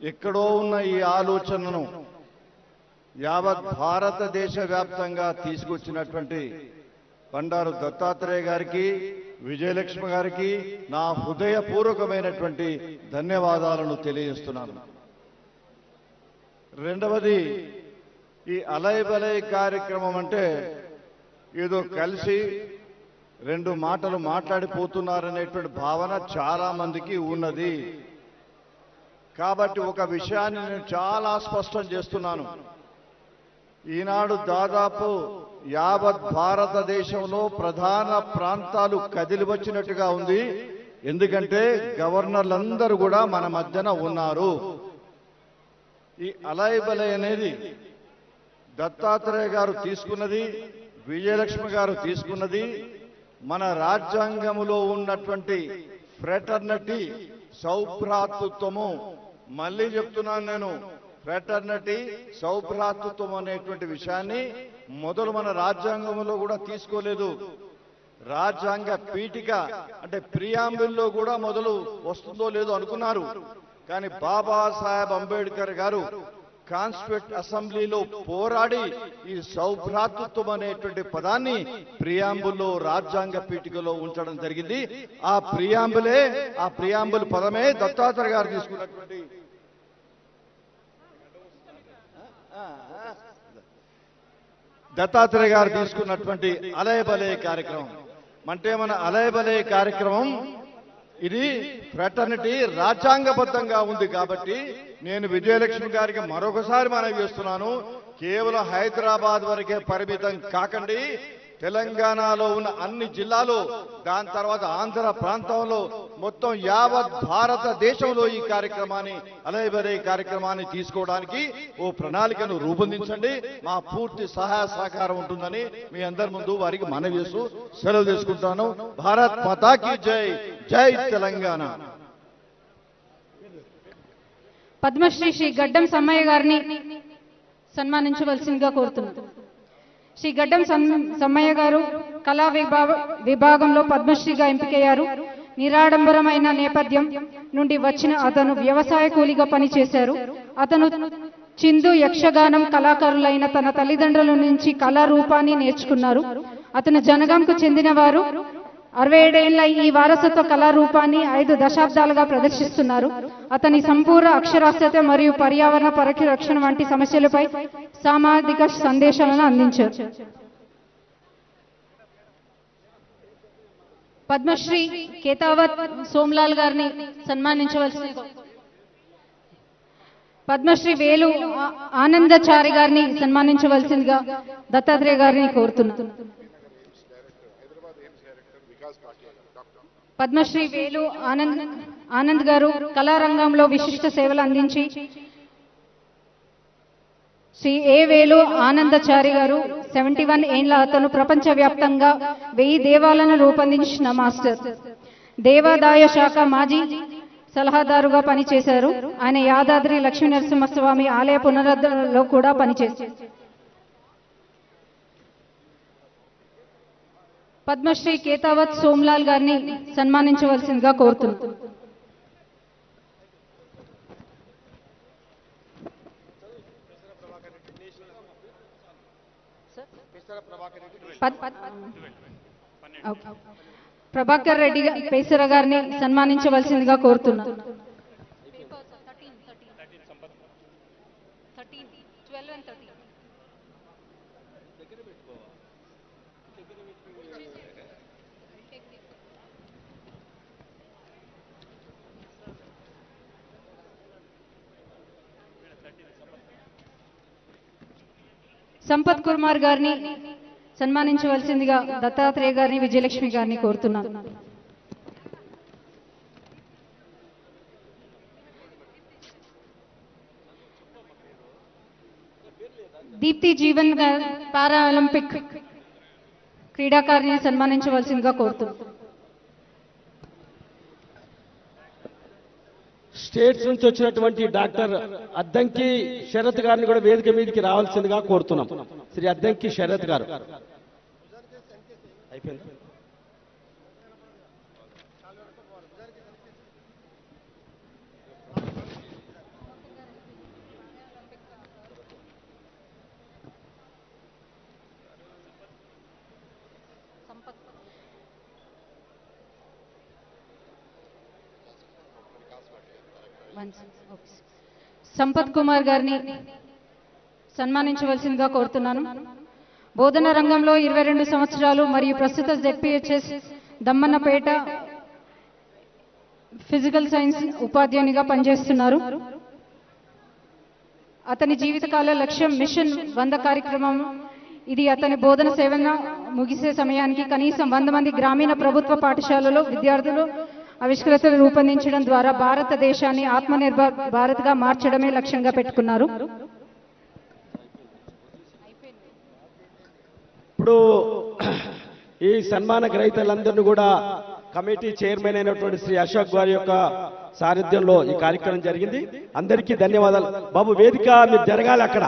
ఎక్కడో ఉన్న ఈ ఆలోచనను యావత్ భారతదేశ వ్యాప్తంగా తీసుకొచ్చినటువంటి బండారు దత్తాత్రేయ గారికి, విజయలక్ష్మి గారికి నా హృదయపూర్వకమైనటువంటి ధన్యవాదాలను తెలియజేస్తున్నాను. రెండవది, ఈ అలయ్ బలయ్ కార్యక్రమం అంటే ఏదో కలిసి రెండు మాటలు మాట్లాడిపోతున్నారనేటువంటి భావన చాలా మందికి ఉన్నది. కాబట్టి ఒక విషయాన్ని నేను చాలా స్పష్టం చేస్తున్నాను. ఈనాడు దాదాపు యావత్ భారతదేశంలో ప్రధాన ప్రాంతాలు కదిలి వచ్చినట్టుగా ఉంది. ఎందుకంటే గవర్నర్లందరూ కూడా మన మధ్యన ఉన్నారు. ఈ అలయ్ బలయ్ అనేది దత్తాత్రేయ గారు తీసుకున్నది, విజయలక్ష్మి గారు తీసుకున్నది. మన రాజ్యాంగములో ఉన్నటువంటి ఫ్రెటర్నిటీ, సౌభ్రాతృత్వము, మళ్ళీ చెప్తున్నాను నేను, ఫ్రెటర్నిటీ, సౌభ్రాతృత్వం అనేటువంటి విషయాన్ని మొదలు మన రాజ్యాంగంలో కూడా తీసుకోలేదు. రాజ్యాంగ పీఠిక అంటే ప్రియాంబుల్లో కూడా మొదలు వస్తుందో లేదో అనుకున్నారు. కానీ బాబాసాహెబ్ అంబేద్కర్ గారు కాన్స్టిట్యూట్ అసెంబ్లీలో పోరాడి ఈ సౌభ్రాతృత్వం అనేటువంటి పదాన్ని ప్రియాంబుల్లో, రాజ్యాంగ పీఠికలో ఉంచడం జరిగింది. ఆ ప్రియాంబుల్ పదమే దత్తాత్రేయ గారు తీసుకున్నటువంటి అలయ్ బలయ్ కార్యక్రమం. అంటే మన అలయ్ బలయ్ కార్యక్రమం ఇది ఫ్రెటర్నిటీ రాజ్యాంగబద్ధంగా ఉంది. కాబట్టి నేను విజయలక్ష్మి గారికి మరొకసారి మనవి చేస్తున్నాను, కేవలం హైదరాబాద్ వరకే పరిమితం కాకండి. తెలంగాణలో ఉన్న అన్ని జిల్లాలు, దాని తర్వాత ఆంధ్ర ప్రాంతంలో, మొత్తం యావత్ భారతదేశంలో ఈ కార్యక్రమాన్ని, అలయ్ బలయ్ కార్యక్రమాన్ని తీసుకోవడానికి ఓ ప్రణాళికను రూపొందించండి. మా పూర్తి సహాయ సహకారం ఉంటుందని మీ అందరి ముందు వారికి మనవి చేస్తూ సెలవు తీసుకుంటాను. భారత్ మాతాకి జై, జై తెలంగాణ. పద్మశ్రీ శ్రీ గడ్డం సమ్మయ్య గారిని సన్మానించవలసిందిగా కోరుతున్నాను. శ్రీ గడ్డం సమ్మయ్య గారు కళా విభాగంలో పద్మశ్రీగా ఎంపికయ్యారు. నిరాడంబరమైన నేపథ్యం నుండి వచ్చిన అతను వ్యవసాయ కూలీగా పనిచేశారు. అతను చిందు, యక్షగానం కళాకారులైన తన తల్లిదండ్రుల నుంచి కళారూపాన్ని నేర్చుకున్నారు. అతను జనగాంకు చెందినవారు. 67 ఏళ్ల ఈ వారసత్వ కళారూపాన్ని 5 దశాబ్దాలుగా ప్రదర్శిస్తున్నారు. అతని సంపూర్ణ అక్షరాస్యత మరియు పర్యావరణ పరిరక్షణ వంటి సమస్యలపై సామాజిక సందేశాలను అందించారు. పద్మశ్రీ కేతావత్ సోమ్లాల్ గారిని సన్మానించవలసి, పద్మశ్రీ వేలు ఆనందచారి గారిని సన్మానించవలసిందిగా దత్తాత్రేయ గారిని కోరుతున్నారు. పద్మశ్రీ వేలు ఆనంద్ గారు కళారంగంలో విశిష్ట సేవలు అందించి శ్రీ ఏ వేలు ఆనందచారి గారు 71 ఏళ్ల అతను ప్రపంచవ్యాప్తంగా 1000 దేవాలను రూపొందించిన మాస్టర్. దేవాదాయ శాఖ మాజీ సలహాదారుగా పనిచేశారు. ఆయన యాదాద్రి లక్ష్మీ నరసింహస్వామి ఆలయ పునరుద్ధరణలో కూడా పనిచేశారు. పద్మశ్రీ కేతావత్ సోమ్లాల్ గారిని సన్మానించవలసిందిగా కోరుతున్నాను. ప్రభాకర్ రెడ్డి పేసర గారిని సన్మానించవలసిందిగా కోరుతున్నాను. సంపత్ కుమార్ గారిని సన్మానించవలసిందిగా దత్తాత్రేయ గారిని, విజయలక్ష్మి గారిని కోరుతున్నాను. దీప్తి జీవన్ పారాలింపిక్ క్రీడాకారిని సన్మానించవలసిందిగా కోరుతున్నాను. స్టేట్స్ నుంచి వచ్చినటువంటి డాక్టర్ అద్దంకి శరత్ గారిని కూడా వేదిక మీదకి రావాల్సిందిగా కోరుతున్నాం. శ్రీ అద్దంకి శరత్ గారు. అయిపోయింది. సంపత్ కుమార్ గారిని సన్మానించవలసిందిగా కోరుతున్నాను. బోధన రంగంలో 22 సంవత్సరాలు మరియు ప్రస్తుత జెడ్పీహెచ్ఎస్ దమ్మన్నపేట ఫిజికల్ సైన్స్ ఉపాధ్యాయునిగా పనిచేస్తున్నారు. అతని జీవితకాల లక్ష్యం మిషన్ 100 కార్యక్రమం. ఇది అతని బోధన సేవను ముగిసే సమయానికి కనీసం 100 మంది గ్రామీణ ప్రభుత్వ పాఠశాలలో విద్యార్థులు ఆవిష్కృతలు రూపొందించడం ద్వారా భారతదేశాన్ని ఆత్మనిర్భర్ భారత్గా మార్చడమే లక్ష్యంగా పెట్టుకున్నారు. ఇప్పుడు ఈ సన్మాన గ్రహీతలందరినీ కూడా కమిటీ చైర్మన్ అయినటువంటి శ్రీ అశోక్ గారి యొక్క సారథ్యంలో ఈ కార్యక్రమం జరిగింది. అందరికీ ధన్యవాదాలు. బాబు వేదిక మీరు జరగాలి అక్కడ.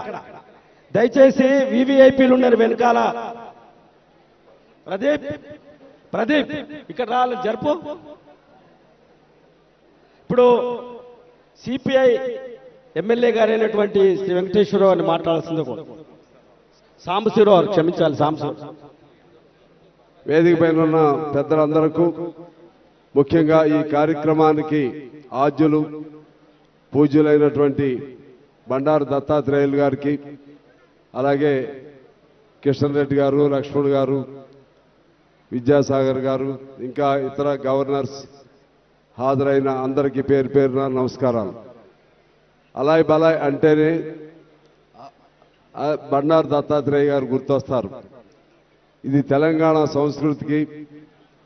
దయచేసి వివిఐపీలు ఉన్నారు వెనకాల. ప్రదీప్ ఇక్కడ రావాలి, జరుపు. ఇప్పుడు సిపిఐ ఎమ్మెల్యే గారైనటువంటి శ్రీ వెంకటేశ్వరరావు అని మాట్లాడాల్సింది. సాంబశివరావు క్షమించాలి, సాంబశివరావు. వేదిక పైన ఉన్న పెద్దలందరకు, ముఖ్యంగా ఈ కార్యక్రమానికి ఆద్యులు పూజ్యులైనటువంటి బండారు దత్తాత్రేయులు గారికి, అలాగే కిషన్ రెడ్డి గారు, లక్ష్మణ్ గారు, విద్యాసాగర్ గారు, ఇంకా ఇతర గవర్నర్స్ హాజరైన అందరికీ పేరు పేరున నమస్కారాలు. అలాయ్ బలాయ్ అంటేనే బండారు దత్తాత్రేయ గారు గుర్తొస్తారు. ఇది తెలంగాణ సంస్కృతికి,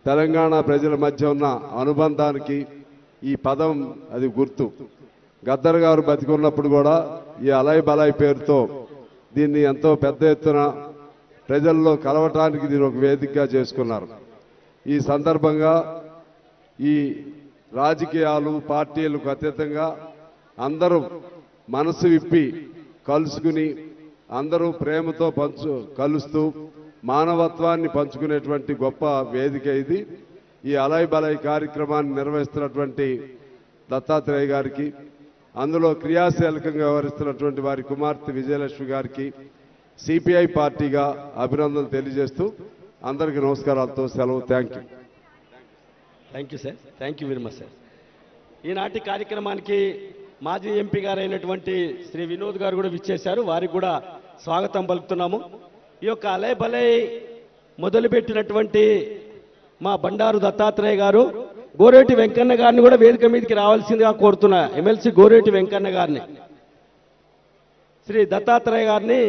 తెలంగాణ ప్రజల మధ్య ఉన్న అనుబంధానికి ఈ పదం అది గుర్తు. గద్దర్ గారు బతికున్నప్పుడు కూడా ఈ అలాయ్ బలాయ్ పేరుతో దీన్ని ఎంతో పెద్ద ఎత్తున ప్రజల్లో కలవటానికి దీని ఒక వేదికగా చేసుకున్నారు. ఈ సందర్భంగా ఈ రాజకీయాలు పార్టీలకు అతీతంగా అందరూ మనసు విప్పి కలుసుకుని అందరూ ప్రేమతో కలుస్తూ మానవత్వాన్ని పంచుకునేటువంటి గొప్ప వేదిక ఇది. ఈ అలాయ్ బలాయ్ కార్యక్రమాన్ని నిర్వహిస్తున్నటువంటి దత్తాత్రేయ గారికి, అందులో క్రియాశీలకంగా వ్యవహరిస్తున్నటువంటి వారి కుమార్తె విజయలక్ష్మి గారికి సిపిఐ పార్టీగా అభినందనలు తెలియజేస్తూ అందరికీ నమస్కారాలతో సెలవు. Thank you sir. Thank you very much sir. ఈనాటి కార్యక్రమానికి మాజీ ఎంపీ గారైనటువంటి శ్రీ వినోద్ గారు కూడా విచ్చేశారు. వారికి కూడా స్వాగతం పలుకుతున్నాము. ఈ యొక్క అలాయ్ బలాయ్ మొదలుపెట్టినటువంటి మా బండారు దత్తాత్రేయ గారు గోరేటి వెంకన్న గారిని కూడా వేదిక మీదకి రావాల్సిందిగా కోరుతున్నా. ఎమ్మెల్సీ గోరేటి వెంకన్న గారిని, శ్రీ దత్తాత్రేయ గారిని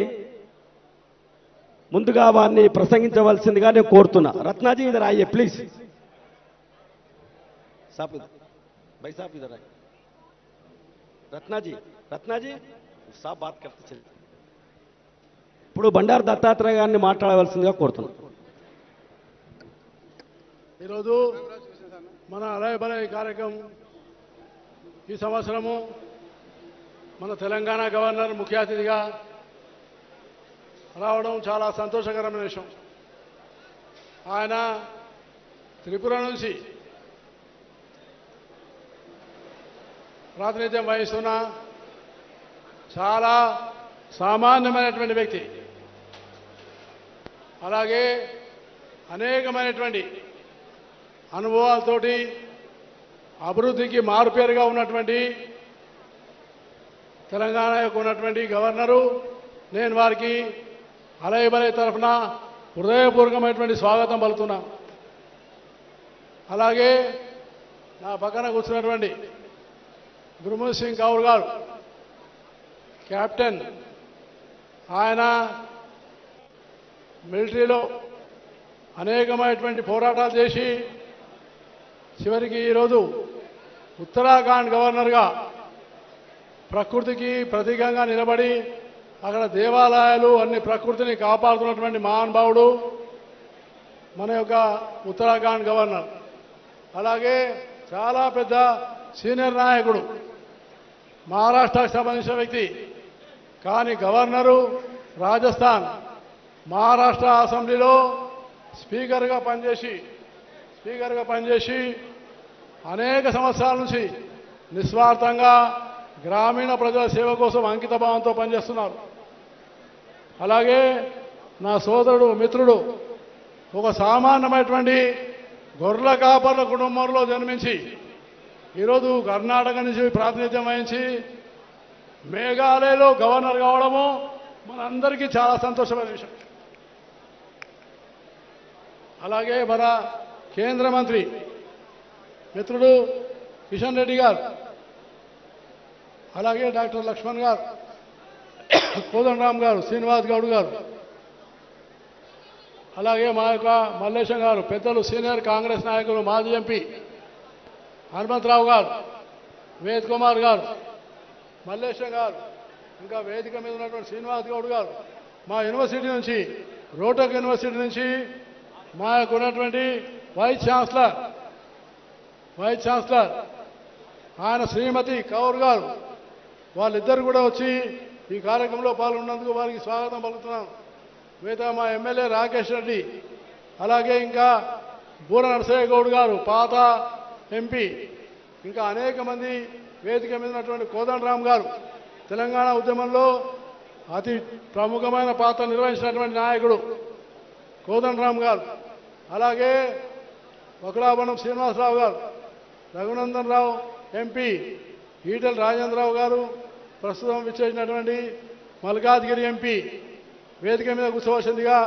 ముందుగా వారిని ప్రసంగించవలసిందిగా నేను కోరుతున్నా. రత్నాజీ ఇదర్ ఆइए ప్లీజ్. साहब भाई साहब इधर आए. रत्नाजी साहब बात करते चले. ఇప్పుడు బండారు దత్తాత్రేయ గారిని మాట్లాడవలసిందిగా కోరుతున్నాను. ఈరోజు మన అలాయ్ బలాయ్ కార్యక్రమం ఈ సంవత్సరము మన తెలంగాణ గవర్నర్ ముఖ్య అతిథిగా రావడం చాలా సంతోషకరమైన విషయం. ఆయన త్రిపుర నుంచి ప్రాతినిధ్యం వహిస్తున్న చాలా సామాన్యమైనటువంటి వ్యక్తి. అలాగే అనేకమైనటువంటి అనుభవాలతోటి అభివృద్ధికి మారుపేరుగా ఉన్నటువంటి తెలంగాణ యొక్క ఉన్నటువంటి గవర్నరు, నేను వారికి అలాయ్ బలాయ్ తరఫున హృదయపూర్వకమైనటువంటి స్వాగతం పలుకుతున్నా. అలాగే నా పక్కన కూర్చున్నటువంటి గుర్మూర్ సింగ్ కౌర్ గారు కెప్టెన్. ఆయన మిలిటరీలో అనేకమైనటువంటి పోరాటాలు చేసి చివరికి ఈరోజు ఉత్తరాఖండ్ గవర్నర్గా ప్రకృతికి ప్రతీకంగా నిలబడి అక్కడ దేవాలయాలు అన్ని ప్రకృతిని కాపాడుతున్నటువంటి మహానుభావుడు మన యొక్క ఉత్తరాఖండ్ గవర్నర్. అలాగే చాలా పెద్ద సీనియర్ నాయకుడు, మహారాష్ట్రకు సంబంధించిన వ్యక్తి. కానీ గవర్నరు రాజస్థాన్, మహారాష్ట్ర అసెంబ్లీలో స్పీకర్గా పనిచేసి అనేక సంవత్సరాల నుంచి నిస్వార్థంగా గ్రామీణ ప్రజల సేవ కోసం అంకిత భావంతో పనిచేస్తున్నారు. అలాగే నా సోదరుడు, మిత్రుడు, ఒక సామాన్యమైనటువంటి గొర్రెల కాపర్ల కుటుంబంలో జన్మించి ఈరోజు కర్ణాటక నుంచి ప్రాతినిధ్యం వహించి మేఘాలయలో గవర్నర్ కావడము మనందరికీ చాలా సంతోషమైన విషయం. అలాగే మన కేంద్ర మంత్రి మిత్రుడు కిషన్ రెడ్డి గారు, అలాగే డాక్టర్ లక్ష్మణ్ గారు, కోదండరామ్ గారు, శ్రీనివాస్ గౌడ్ గారు, అలాగే మా యొక్క మల్లేశం గారు, పెద్దలు సీనియర్ కాంగ్రెస్ నాయకులు మాజీ ఎంపీ హనుమంతరావు గారు, వేద్ కుమార్ గారు, మల్లేశం గారు, ఇంకా వేదిక మీద ఉన్నటువంటి శ్రీనివాస్ గౌడ్ గారు, మా యూనివర్సిటీ నుంచి రోటక్ యూనివర్సిటీ నుంచి మా యొక్క ఉన్నటువంటి వైస్ ఛాన్సలర్ ఆయన శ్రీమతి కౌర్ గారు, వాళ్ళిద్దరు కూడా వచ్చి ఈ కార్యక్రమంలో పాల్గొన్నందుకు వారికి స్వాగతం పలుకుతున్నాను. మిగతా మా ఎమ్మెల్యే రాకేష్ రెడ్డి, అలాగే ఇంకా బూర నరసయ్య గౌడ్ గారు పాత ఎంపీ, ఇంకా అనేక మంది వేదిక మీద ఉన్నటువంటి కోదండరామ్ గారు, తెలంగాణ ఉద్యమంలో అతి ప్రముఖమైన పాత్ర నిర్వహించినటువంటి నాయకుడు కోదండరామ్ గారు, అలాగే వకులాభనం శ్రీనివాసరావు గారు, రఘునందన్ రావు ఎంపీ, ఈటెల రాజేంద్రరావు గారు, ప్రస్తుతం విచ్చేసినటువంటి మల్కాజ్గిరి ఎంపీ వేదిక మీద కూర్చోవలసిందిగా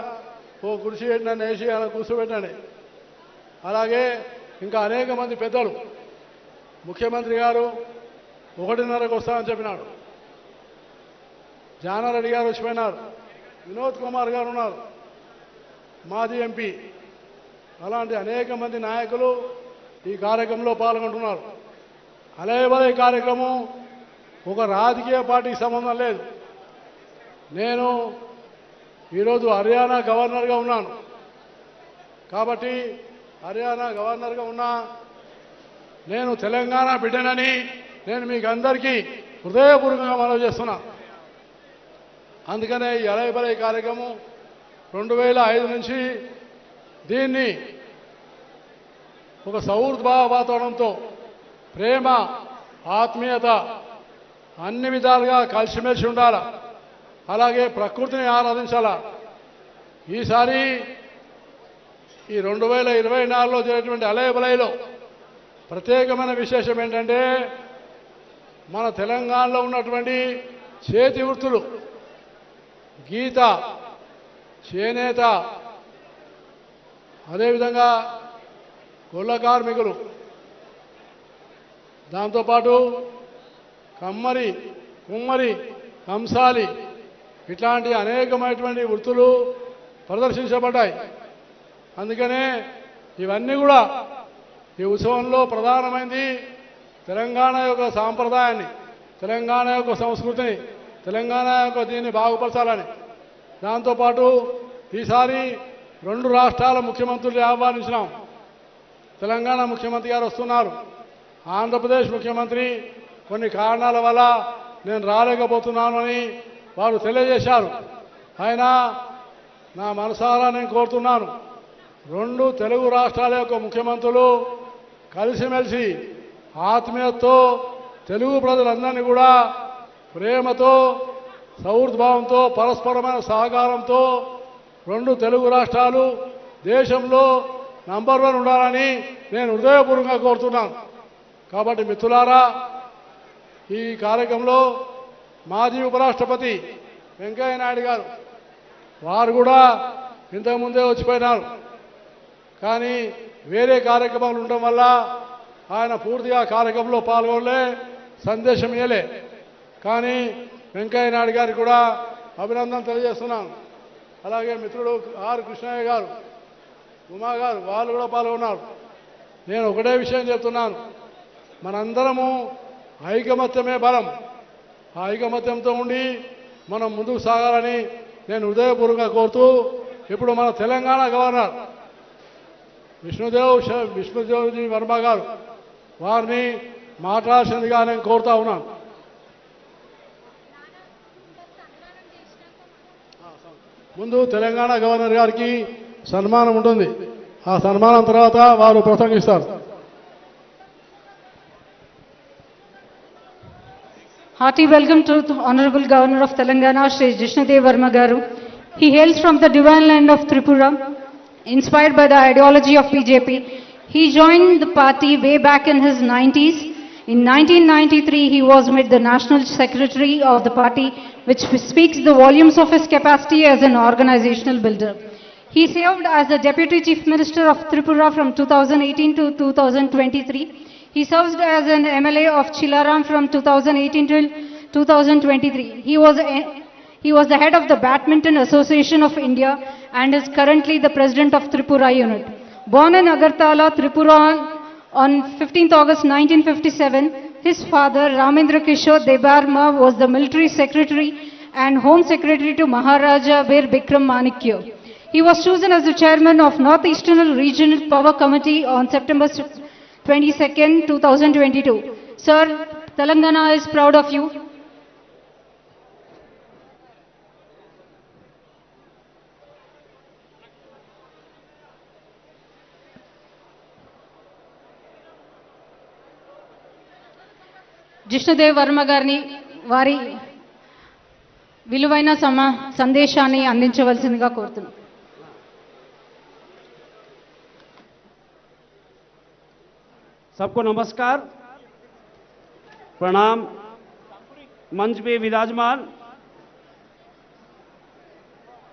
ఓ కుర్చీ నన్ను వేసి అలా కూర్చోబెట్టండి. అలాగే ఇంకా అనేక మంది పెద్దలు, ముఖ్యమంత్రి గారు 1:30కు వస్తామని చెప్పినాడు, జానారెడ్డి గారు వచ్చిపోయినారు, వినోద్ కుమార్ గారు ఉన్నారు, మాజీ ఎంపీ, అలాంటి అనేక మంది నాయకులు ఈ కార్యక్రమంలో పాల్గొంటున్నారు. అలయబలయ కార్యక్రమం ఒక రాజకీయ పార్టీకి సంబంధం లేదు. నేను ఈరోజు హర్యానా గవర్నర్గా ఉన్నాను కాబట్టి హర్యానా గవర్నర్గా ఉన్నా నేను తెలంగాణ బిడ్డనని నేను మీకు అందరికీ హృదయపూర్వకంగా మనవి చేస్తున్నా. అందుకనే ఈ అలయబలయ కార్యక్రమం 2005 నుంచి దీన్ని ఒక సౌహృద్భావ వాతావరణంతో ప్రేమ, ఆత్మీయత అన్ని విధాలుగా కలిసిమెలిసి ఉండాలా, అలాగే ప్రకృతిని ఆరాధించాలా. ఈసారి ఈ 2024లో జరిగినటువంటి అలయబలయలో ప్రత్యేకమైన విశేషం ఏంటంటే మన తెలంగాణలో ఉన్నటువంటి చేతి వృత్తులు, గీత, చేనేత, అదేవిధంగా గొల్ల కార్మికులు, దాంతోపాటు కమ్మరి, కుమ్మరి, కంసాలి ఇట్లాంటి అనేకమైనటువంటి వృత్తులు ప్రదర్శించబడ్డాయి. అందుకనే ఇవన్నీ కూడా ఈ ఉత్సవంలో ప్రధానమైనది తెలంగాణ యొక్క సాంప్రదాయాన్ని, తెలంగాణ యొక్క సంస్కృతిని, తెలంగాణ యొక్క దీన్ని బాగుపరచాలని. దాంతోపాటు ఈసారి 2 రాష్ట్రాల ముఖ్యమంత్రులు ఆహ్వానించినాం. తెలంగాణ ముఖ్యమంత్రి గారు వస్తున్నారు, ఆంధ్రప్రదేశ్ ముఖ్యమంత్రి కొన్ని కారణాల వల్ల నేను రాలేకపోతున్నాను అని వారు తెలియజేశారు. అయినా నా మనసారా నేను కోరుతున్నాను, 2 తెలుగు రాష్ట్రాల యొక్క ముఖ్యమంత్రులు కలిసిమెలిసి ఆత్మీయతతో తెలుగు ప్రజలందరినీ కూడా ప్రేమతో, సౌహృద్భావంతో, పరస్పరమైన సహకారంతో 2 తెలుగు రాష్ట్రాలు దేశంలో నంబర్ 1 ఉండాలని నేను హృదయపూర్వకంగా కోరుతున్నాను. కాబట్టి మిత్రులారా, ఈ కార్యక్రమంలో మాజీ ఉపరాష్ట్రపతి వెంకయ్య నాయుడు గారు వారు కూడా ఇంతకుముందే వచ్చిపోయినారు. కానీ వేరే కార్యక్రమాలు ఉండడం వల్ల ఆయన పూర్తిగా కార్యక్రమంలో పాల్గొనలే, సందేశం ఇవ్వలే. కానీ వెంకయ్య నాయుడు గారికి కూడా అభినందన తెలియజేస్తున్నాను. అలాగే మిత్రుడు ఆర్ కృష్ణయ్య గారు, ఉమా గారు వాళ్ళు కూడా పాల్గొన్నారు. నేను ఒకటే విషయం చెప్తున్నాను, మనందరము ఐకమత్యమే బలం. ఆ ఐకమత్యంతో ఉండి మనం ముందుకు సాగాలని నేను హృదయపూర్వకంగా కోరుతూ, ఇప్పుడు మన తెలంగాణ గవర్నర్ విష్ణుదేవ్జీ వర్మ గారు వారిని మాట్లాడాల్సిందిగా నేను కోరుతా ఉన్నాను. ముందు తెలంగాణ గవర్నర్ గారికి సన్మానం ఉంటుంది, ఆ సన్మానం తర్వాత వారు ప్రసంగిస్తారు. Hearty welcome to the Honorable Governor of Telangana, Shri Jishnadev Verma Garu. He hails from the divine land of Tripura. Inspired by the ideology of BJP, he joined the party way back in his 90s In 1993, he was made the National Secretary of the party, which speaks the volumes of his capacity as an organizational builder. He served as the Deputy Chief Minister of Tripura from 2018 to 2023. He served as an MLA of Chilaram from 2018 till 2023. He was the head of the Badminton Association of India and is currently the president of Tripura unit. Born in Agartala, Tripura on 15th August 1957, his father Ramendra Kishore Debarma was the military secretary and home secretary to Maharaja Bir Bikram Manikya. He was chosen as the chairman of Northeastern Regional Power Committee on September 22nd, 2022. Sir, Telangana is proud of you. Jishnu Dev Varma గారిని వారి విలువైన సందేశాన్ని అందించవలసిందిగా కోరుతున్నాను. सबको नमस्कार, प्रणाम। मंच पे विराजमान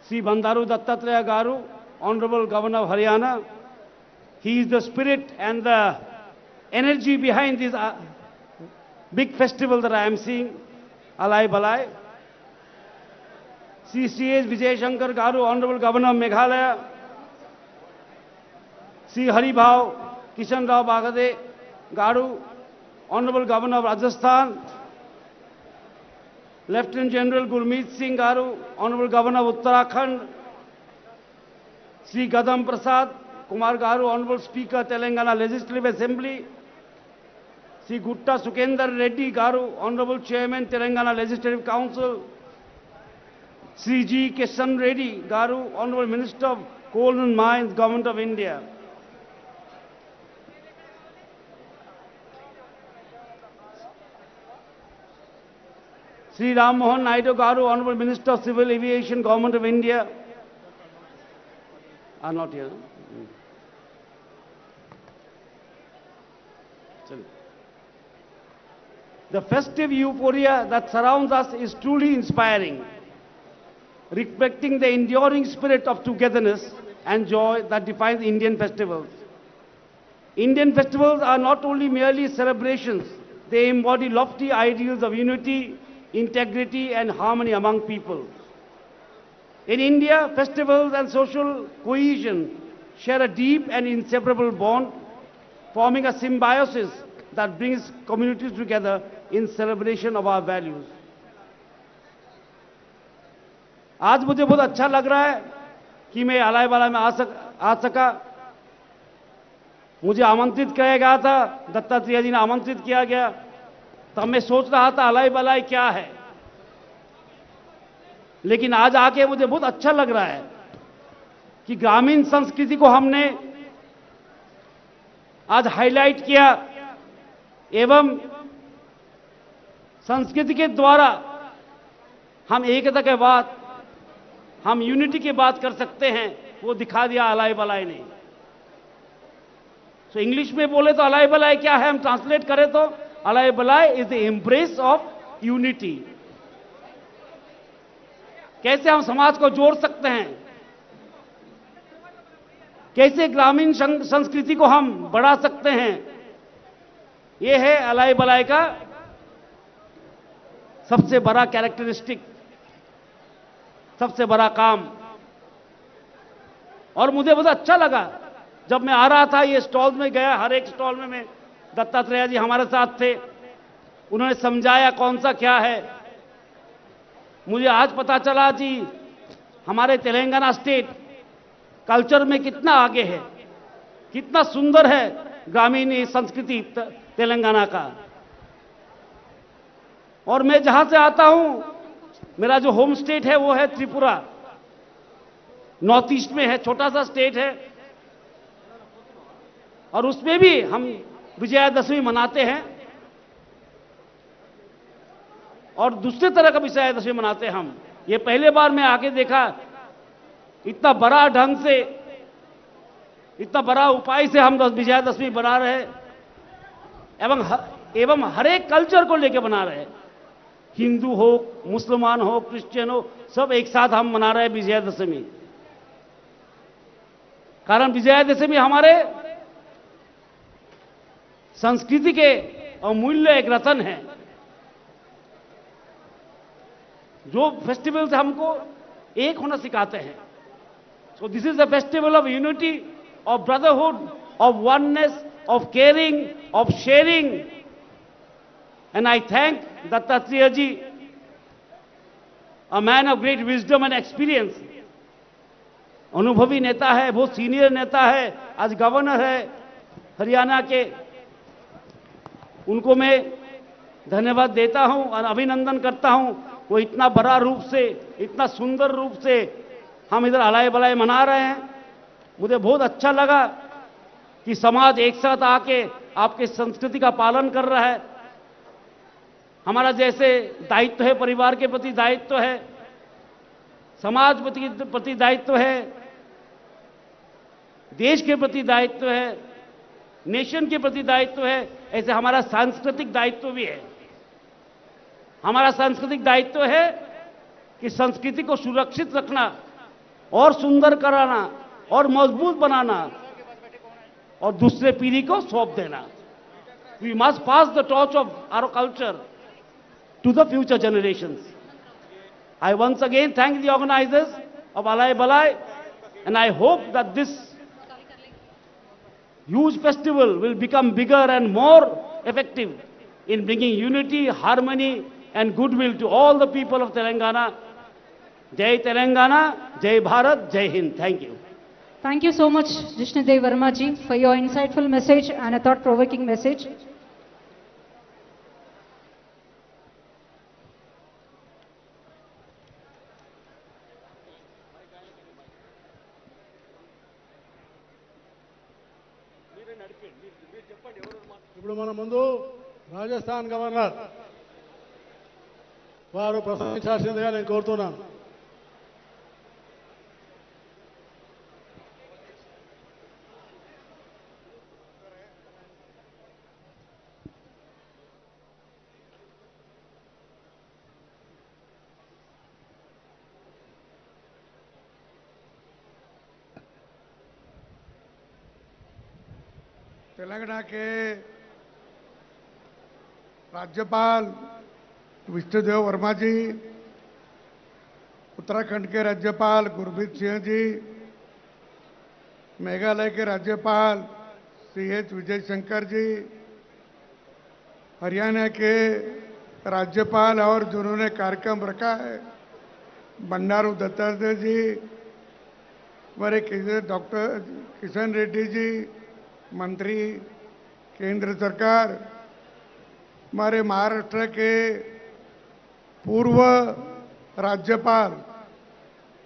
श्री बंडारू दत्तात्रेय गारू, Honorable Governor of Haryana. He is the spirit and the energy behind this big festival that I am seeing, Alai Balai. Sri C.H. Vijay Shankar Garu, Honorable Governor of Meghalaya. Sri Haribhav Kishan Rao Bagade Garu, Honorable Governor of Rajasthan. Lieutenant General Gurmeet Singh Garu, Honorable Governor of Uttarakhand. Sri Gadam Prasad Kumar Garu, Honorable Speaker, Telangana Legislative Assembly. Sri Gutta Sukendar Reddy Garu, Honorable Chairman, Telangana Legislative Council. Sri G. Kishan Reddy Garu, Honorable Minister of Coal and Mines, Government of India. Sri Ram Mohan Naidu Garu, Honorable Minister of Civil Aviation, Government of India. Are not here. The festive euphoria that surrounds us is truly inspiring, reflecting the enduring spirit of togetherness and joy that defines Indian festivals. Indian festivals are not only merely celebrations, they embody lofty ideals of unity, integrity, and harmony among people. In India, festivals and social cohesion share a deep and inseparable bond, forming a symbiosis that brings communities together in celebration of our values. आज मुझे बहुत अच्छा लग रहा है कि मैं अलाई बलाई में आ सका। मुझे आमंत्रित किया गया था, दत्तात्रेय जी ने आमंत्रित किया गया, तब मैं सोच रहा था अलाई बलाई क्या है, लेकिन आज आके मुझे बहुत अच्छा लग रहा है कि ग्रामीण संस्कृति को हमने आज हाईलाइट किया एवं संस्कृति के द्वारा हम एकता के बात, हम यूनिटी की बात कर सकते हैं, वो दिखा दिया अलाई बलाई ने। तो इंग्लिश में बोले तो अलाई बलाई क्या है, हम ट्रांसलेट करें तो अलाई बलाई is the embrace of unity. कैसे हम समाज को जोड़ सकते हैं, कैसे ग्रामीण संस्कृति को हम बढ़ा सकते हैं, ये है अलाई बलाई का सबसे बड़ा कैरेक्टरिस्टिक, सबसे बड़ा काम। और मुझे बहुत अच्छा लगा जब मैं आ रहा था, ये स्टॉल में गया, हर एक स्टॉल में मैं, दत्तात्रेय जी हमारे साथ थे, उन्होंने समझाया कौन सा क्या है। मुझे आज पता चला कि हमारे तेलंगाना स्टेट कल्चर में कितना आगे है, कितना सुंदर है ग्रामीण संस्कृति तेलंगाना का। और मैं जहां से आता हूं, मेरा जो होम स्टेट है वो है त्रिपुरा, नॉर्थ ईस्ट में है, छोटा सा स्टेट है, और उसमें भी हम विजयादशमी मनाते हैं और दूसरे तरह का विजयादशमी मनाते हैं हम। ये पहले बार मैं आके देखा, इतना बड़ा ढंग से, इतना बड़ा उपाय से हम विजयादशमी बना रहे हैं। एवं एवं हर एक कल्चर को लेकर बना रहे हैं। हिंदू हो, मुसलमान हो, क्रिश्चियन हो, सब एक साथ हम मना रहे हैं विजयादशमी। कारण विजयादशमी हमारे संस्कृति के अमूल्य एक रतन है। जो फेस्टिवल्स हमको एक होना सिखाते हैं। So this is the festival of unity, of brotherhood, of oneness, of caring, of sharing. And I thank Dattatreya ji, a man of great wisdom and experience. अनुभवी नेता है, बहुत सीनियर नेता है, आज गवर्नर है हरियाणा के। उनको मैं धन्यवाद देता हूं और अभिनंदन करता हूं। वो इतना बड़ा रूप से, इतना सुंदर रूप से हम इधर अलाय बलाय मना रहे हैं। मुझे बहुत अच्छा लगा कि समाज एक साथ आके आपके संस्कृति का पालन कर रहा है। हमारा जैसे दायित्व है, परिवार के प्रति दायित्व है, समाज प्रति दायित्व है, देश के प्रति दायित्व है, नेशन के प्रति दायित्व है, ऐसे हमारा सांस्कृतिक दायित्व भी है। हमारा सांस्कृतिक दायित्व है कि संस्कृति को सुरक्षित रखना और सुंदर कराना और मजबूत बनाना और दूसरे पीढ़ी को सौंप देना। We must pass the torch of our culture to the future generations. I once again thank the organizers of Alay Balay, and I hope that this huge festival will become bigger and more effective in bringing unity, harmony and goodwill to all the people of Telangana. Jai Telangana, Jai Bharat, Jai Hind. Thank you. Thank you so much, Jishnudev Verma ji, for your insightful message and a thought-provoking message. ఇప్పుడు మన ముందు Rajasthan governor వారు ప్రసంగించాల్సిందిగా నేను కోరుతున్నాను. तेलंगाना के राज्यपाल विष्णुदेव वर्मा जी, उत्तराखंड के राज्यपाल गुरमीत सिंह जी, मेघालय के राज्यपाल CH विजय शंकर जी, हरियाणा के राज्यपाल और जिन्होंने कार्यक्रम रखा है बंडारू दत्तात्रेय जी, हमारे डॉक्टर किशन रेड्डी जी, मंत्री केंद्र सरकार, हमारे महाराष्ट्र के पूर्व राज्यपाल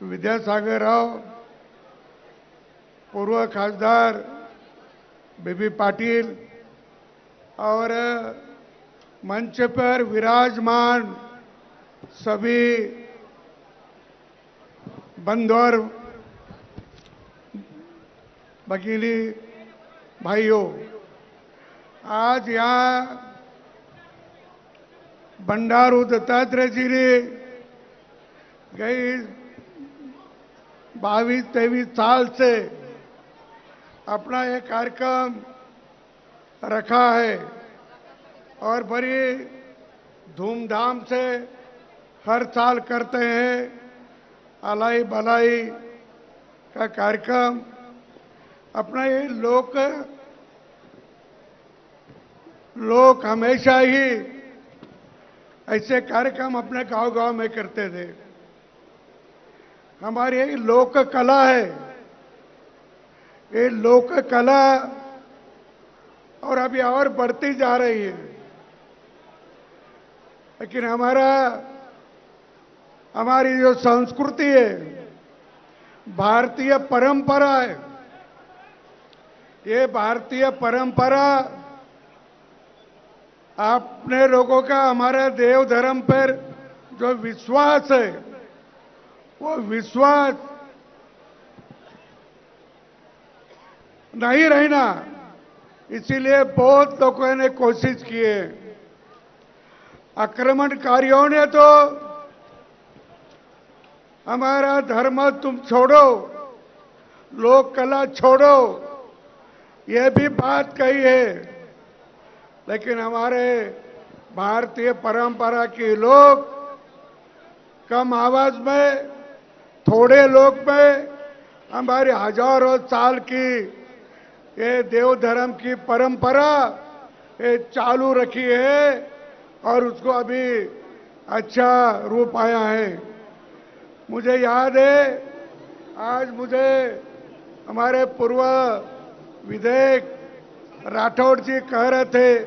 विद्यासागर राव, पूर्व खासदार बीबी पाटिल और मंच पर विराजमान सभी बंधु और भगिनी भाइयों, आज यहाँ बंडारू दत्तात्रेय जी ने गई 22-23 साल से अपना ये कार्यक्रम रखा है और बड़ी धूमधाम से हर साल करते हैं अलाई बलाई का कार्यक्रम। अपना ये लोग हमेशा ही ऐसे कार्यक्रम अपने गांव-गांव में करते थे। हमारी ये लोक कला है, ये लोक कला और अभी और बढ़ती जा रही है। लेकिन हमारी जो संस्कृति है, भारतीय परंपरा है, ये भारतीय परंपरा अपने लोगों का हमारे देव धर्म पर जो विश्वास है, वो विश्वास नहीं रहना, इसीलिए बहुत लोगों ने कोशिश की है। आक्रमणकारियों ने तो हमारा धर्म तुम छोड़ो, लोक कला छोड़ो, ये भी बात कही है। लेकिन हमारे भारतीय परंपरा के लोग कम आवाज में, थोड़े लोग में हमारी हजारों साल की ये देव धर्म की परंपरा ये चालू रखी है और उसको अभी अच्छा रूप आया है। मुझे याद है, आज मुझे हमारे पूर्व विधायक राठौड़ जी कह रहे थे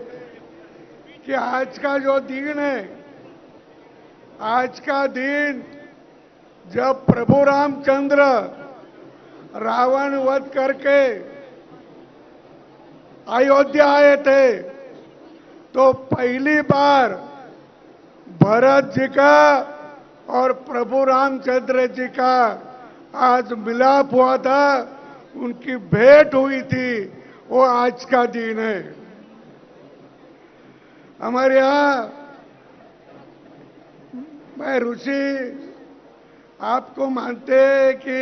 कि आज का जो दिन है, आज का दिन जब प्रभु रामचंद्र रावण वध करके अयोध्या आए थे तो पहली बार भरत जी का और प्रभु रामचंद्र जी का आज मिलाप हुआ था, उनकी भेंट हुई थी, वो आज का दिन है। हमारे यहाँ मैं ऋषि आपको मानते हैं कि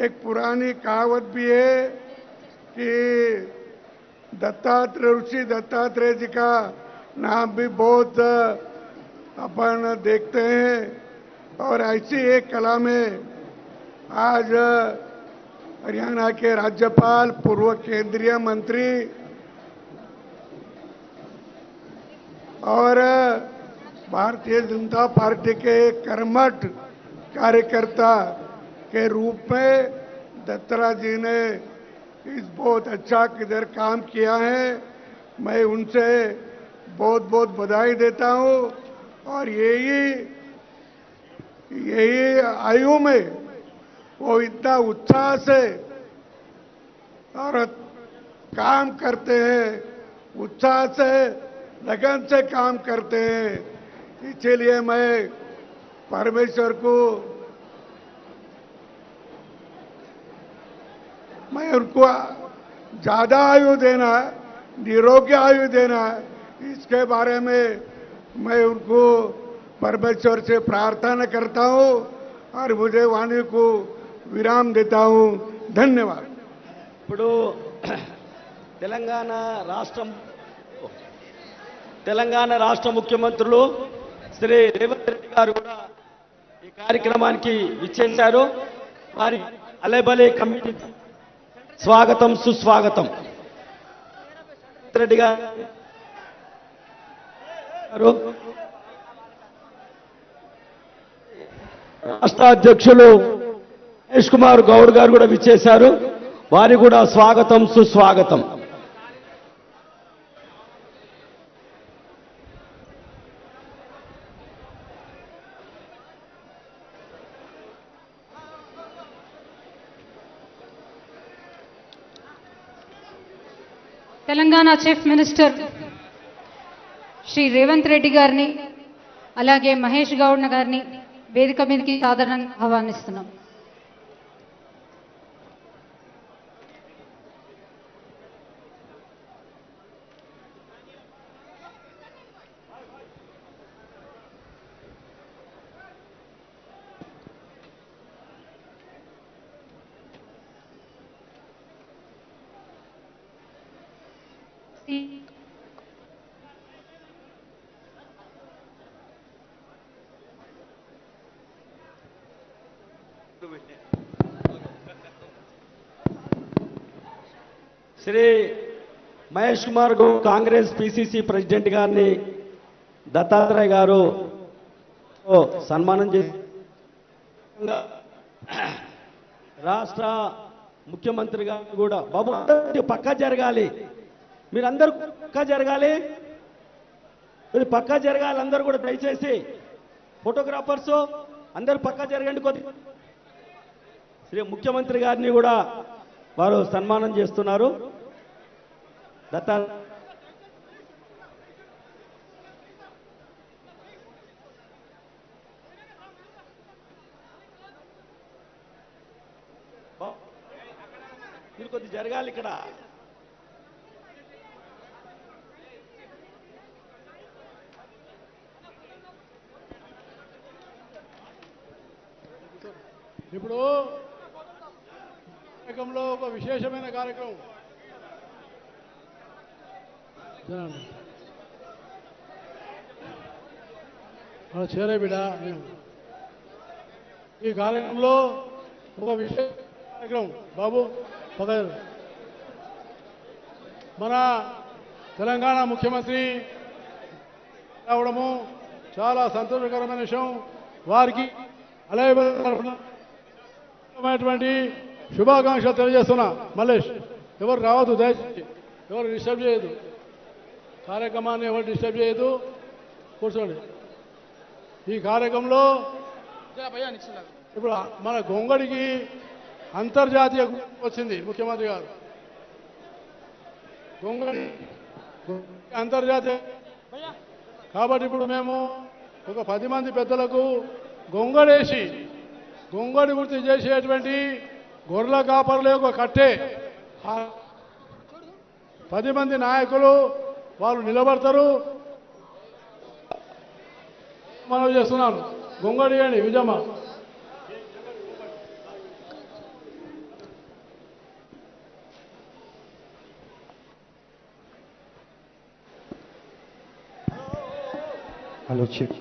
एक पुरानी कहावत भी है कि दत्तात्रेय, ऋषि दत्तात्रेय जी का नाम भी बहुत अपन देखते हैं। और ऐसी एक कला में आज हरियाणा के राज्यपाल, पूर्व केंद्रीय मंत्री और भारतीय जनता पार्टी के कर्मठ कार्यकर्ता के रूप में दत्तरा जी ने इस बहुत अच्छा किधर काम किया है। मैं उनसे बहुत बहुत बधाई देता हूं। और यही आयु में वो इतना उत्साह से और काम करते हैं, उत्साह से लगन से काम करते हैं। इसलिए मैं परमेश्वर को मैं उनको ज्यादा आयु देना, निरोगी आयु देना, इसके बारे में मैं उनको परमेश्वर से प्रार्थना करता हूं और मुझे वाणी को विराम देता हूं। धन्यवाद। ఇప్పుడు తెలంగాణ రాష్ట్ర ముఖ్యమంత్రులు శ్రీ రేవంత్ రెడ్డి గారు కూడా ఈ కార్యక్రమానికి విచ్చేశారు. వారి అలేబలే కమిటీ స్వాగతం, సుస్వాగతం. రెడ్డి గారు రాష్ట్ర అధ్యక్షులు మహేష్ కుమార్ గౌడ్ గారు కూడా విచ్చేశారు. వారికి కూడా స్వాగతం, సుస్వాగతం. తెలంగాణ చీఫ్ మినిస్టర్ శ్రీ రేవంత్ రెడ్డి గారిని అలాగే మహేష్ గౌడ్ గారిని వేదిక మీదకి సాధారణంగా ఆహ్వానిస్తున్నాం. శ్రీ మహేష్ కుమార్ గౌడ్ కాంగ్రెస్ పిసిసి ప్రెసిడెంట్ గారిని దత్తాత్రేయ గారు సన్మానం చేసి రాష్ట్ర ముఖ్యమంత్రి గారు కూడా బాబు పక్కా జరగాలి, మీరందరూ పక్కా జరగాలి, ఇది పక్కా జరగాలి. అందరూ కూడా దయచేసి ఫోటోగ్రాఫర్స్ అందరూ పక్కా జరగండి. కొద్దిగా శ్రీ ముఖ్యమంత్రి గారిని కూడా వారు సన్మానం చేస్తున్నారు. దత్తా మీరు కొద్ది జరగాలి ఇక్కడ. ఇప్పుడు కార్యక్రమంలో ఒక విశేషమైన కార్యక్రమం చేరే బిడ్డ ఈ కార్యక్రమంలో ఒక విశేష కార్యక్రమం బాబు పదహారు మన తెలంగాణ ముఖ్యమంత్రి రావడము చాలా సంతోషకరమైన విషయం. వారికి అలాయటువంటి శుభాకాంక్షలు తెలియజేస్తున్నా. మల్లేష్ ఎవరు రావద్దు, దయచేసి ఎవరు డిస్టర్బ్ చేయదు, కార్యక్రమాన్ని ఎవరు డిస్టర్బ్ చేయదు, కూర్చోండి. ఈ కార్యక్రమంలో ఇప్పుడు మన గొంగడికి అంతర్జాతీయ వచ్చింది ముఖ్యమంత్రి గారు. గొంగడి అంతర్జాతీయ కాబట్టి ఇప్పుడు మేము ఒక 10 మంది పెద్దలకు గొంగడేసి గొంగడి గుర్తు చేసేటువంటి గొర్రెల కాపర్ల యొక్క కట్టే 10 మంది నాయకులు వాళ్ళు నిలబడతారు. మనం చేస్తున్నాను గొంగడి అని విజమ్మ హలో చెక్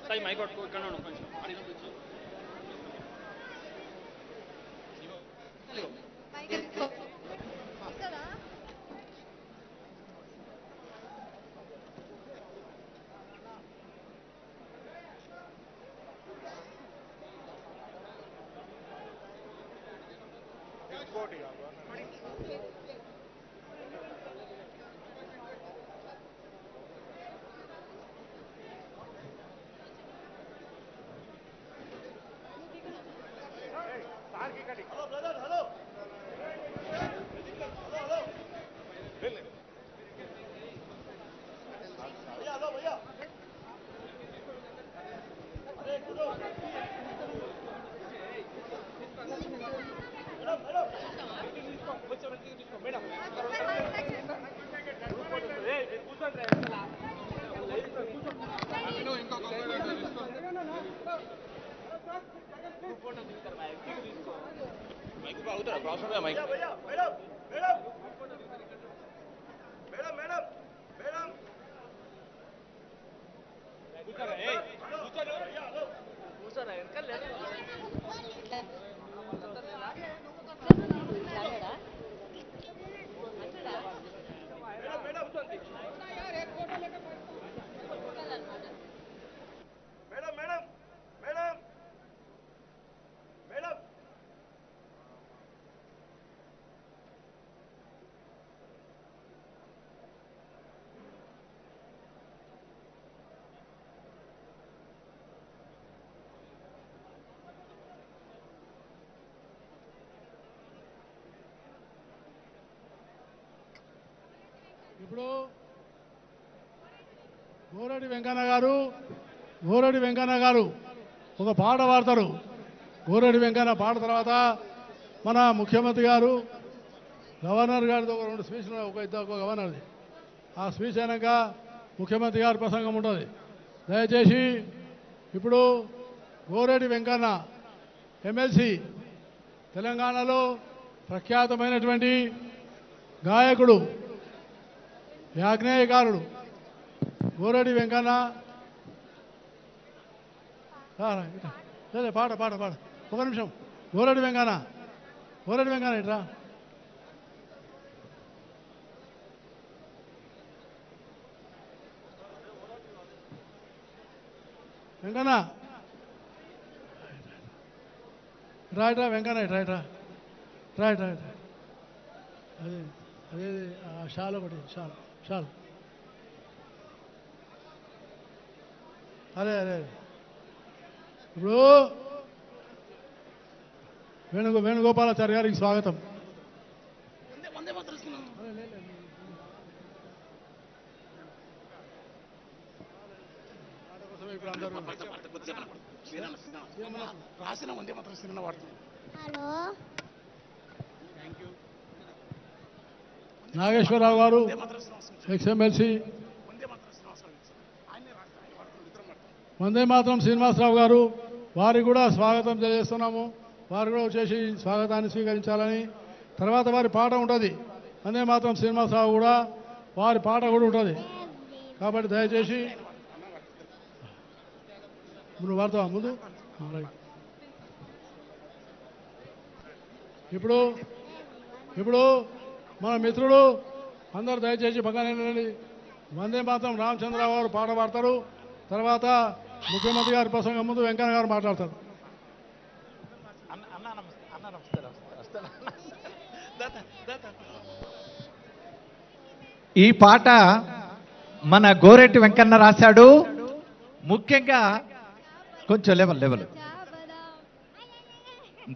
సాయి మైక్ కొట్టుకో ఇక్కడ ఉండు కొంచెం ఇప్పుడు గోరడి వెంకన్న గారు ఒక పాట పాడతారు. గోరడి వెంకన్న పాట తర్వాత మన ముఖ్యమంత్రి గారు గవర్నర్ గారితో ఒక 2 స్పీచ్లు ఒక గవర్నర్ది ఆ స్పీచ్ అయినాక ముఖ్యమంత్రి గారి ప్రసంగం ఉంటుంది. దయచేసి ఇప్పుడు గోరడి వెంకన్న ఎమ్మెల్సీ తెలంగాణలో ప్రఖ్యాతమైనటువంటి గాయకుడు యాజ్ఞేయకారుడు గోరడి వెంకన్న పాట పాట పాట ఒక నిమిషం. గోరడి వెంకన్న ఇట్రా. వెంకన్న రాయిట్రా వెంకన్న ఇట్రా రైట్ అదే అదే షాల్ ఒకటి షాల్ అదే ఇప్పుడు వేణుగోపాలాచారి గారికి స్వాగతం. హలో నాగేశ్వరరావు గారు ఎక్స్ఎమ్మెల్సీ, వందే మాత్రం శ్రీనివాసరావు గారు, వారికి కూడా స్వాగతం తెలియజేస్తున్నాము. వారు కూడా వచ్చేసి స్వాగతాన్ని స్వీకరించాలని. తర్వాత వారి పాట ఉంటుంది, వందే మాత్రం శ్రీనివాసరావు కూడా వారి పాట కూడా ఉంటుంది. కాబట్టి దయచేసి నువ్వు వాడతావా ముందు? ఇప్పుడు మన మిత్రుడు అందరూ దయచేసి పక్కన వందే మాత్రం రామచంద్రరావు గారు పాట పాడతారు. తర్వాత ముఖ్యమంత్రి గారి ప్రసంగం ముందు వెంకయ్య గారు మాట్లాడతారు. ఈ పాట మన గోరెట్టి వెంకన్న రాశాడు. ముఖ్యంగా కొంచెం లెవెల్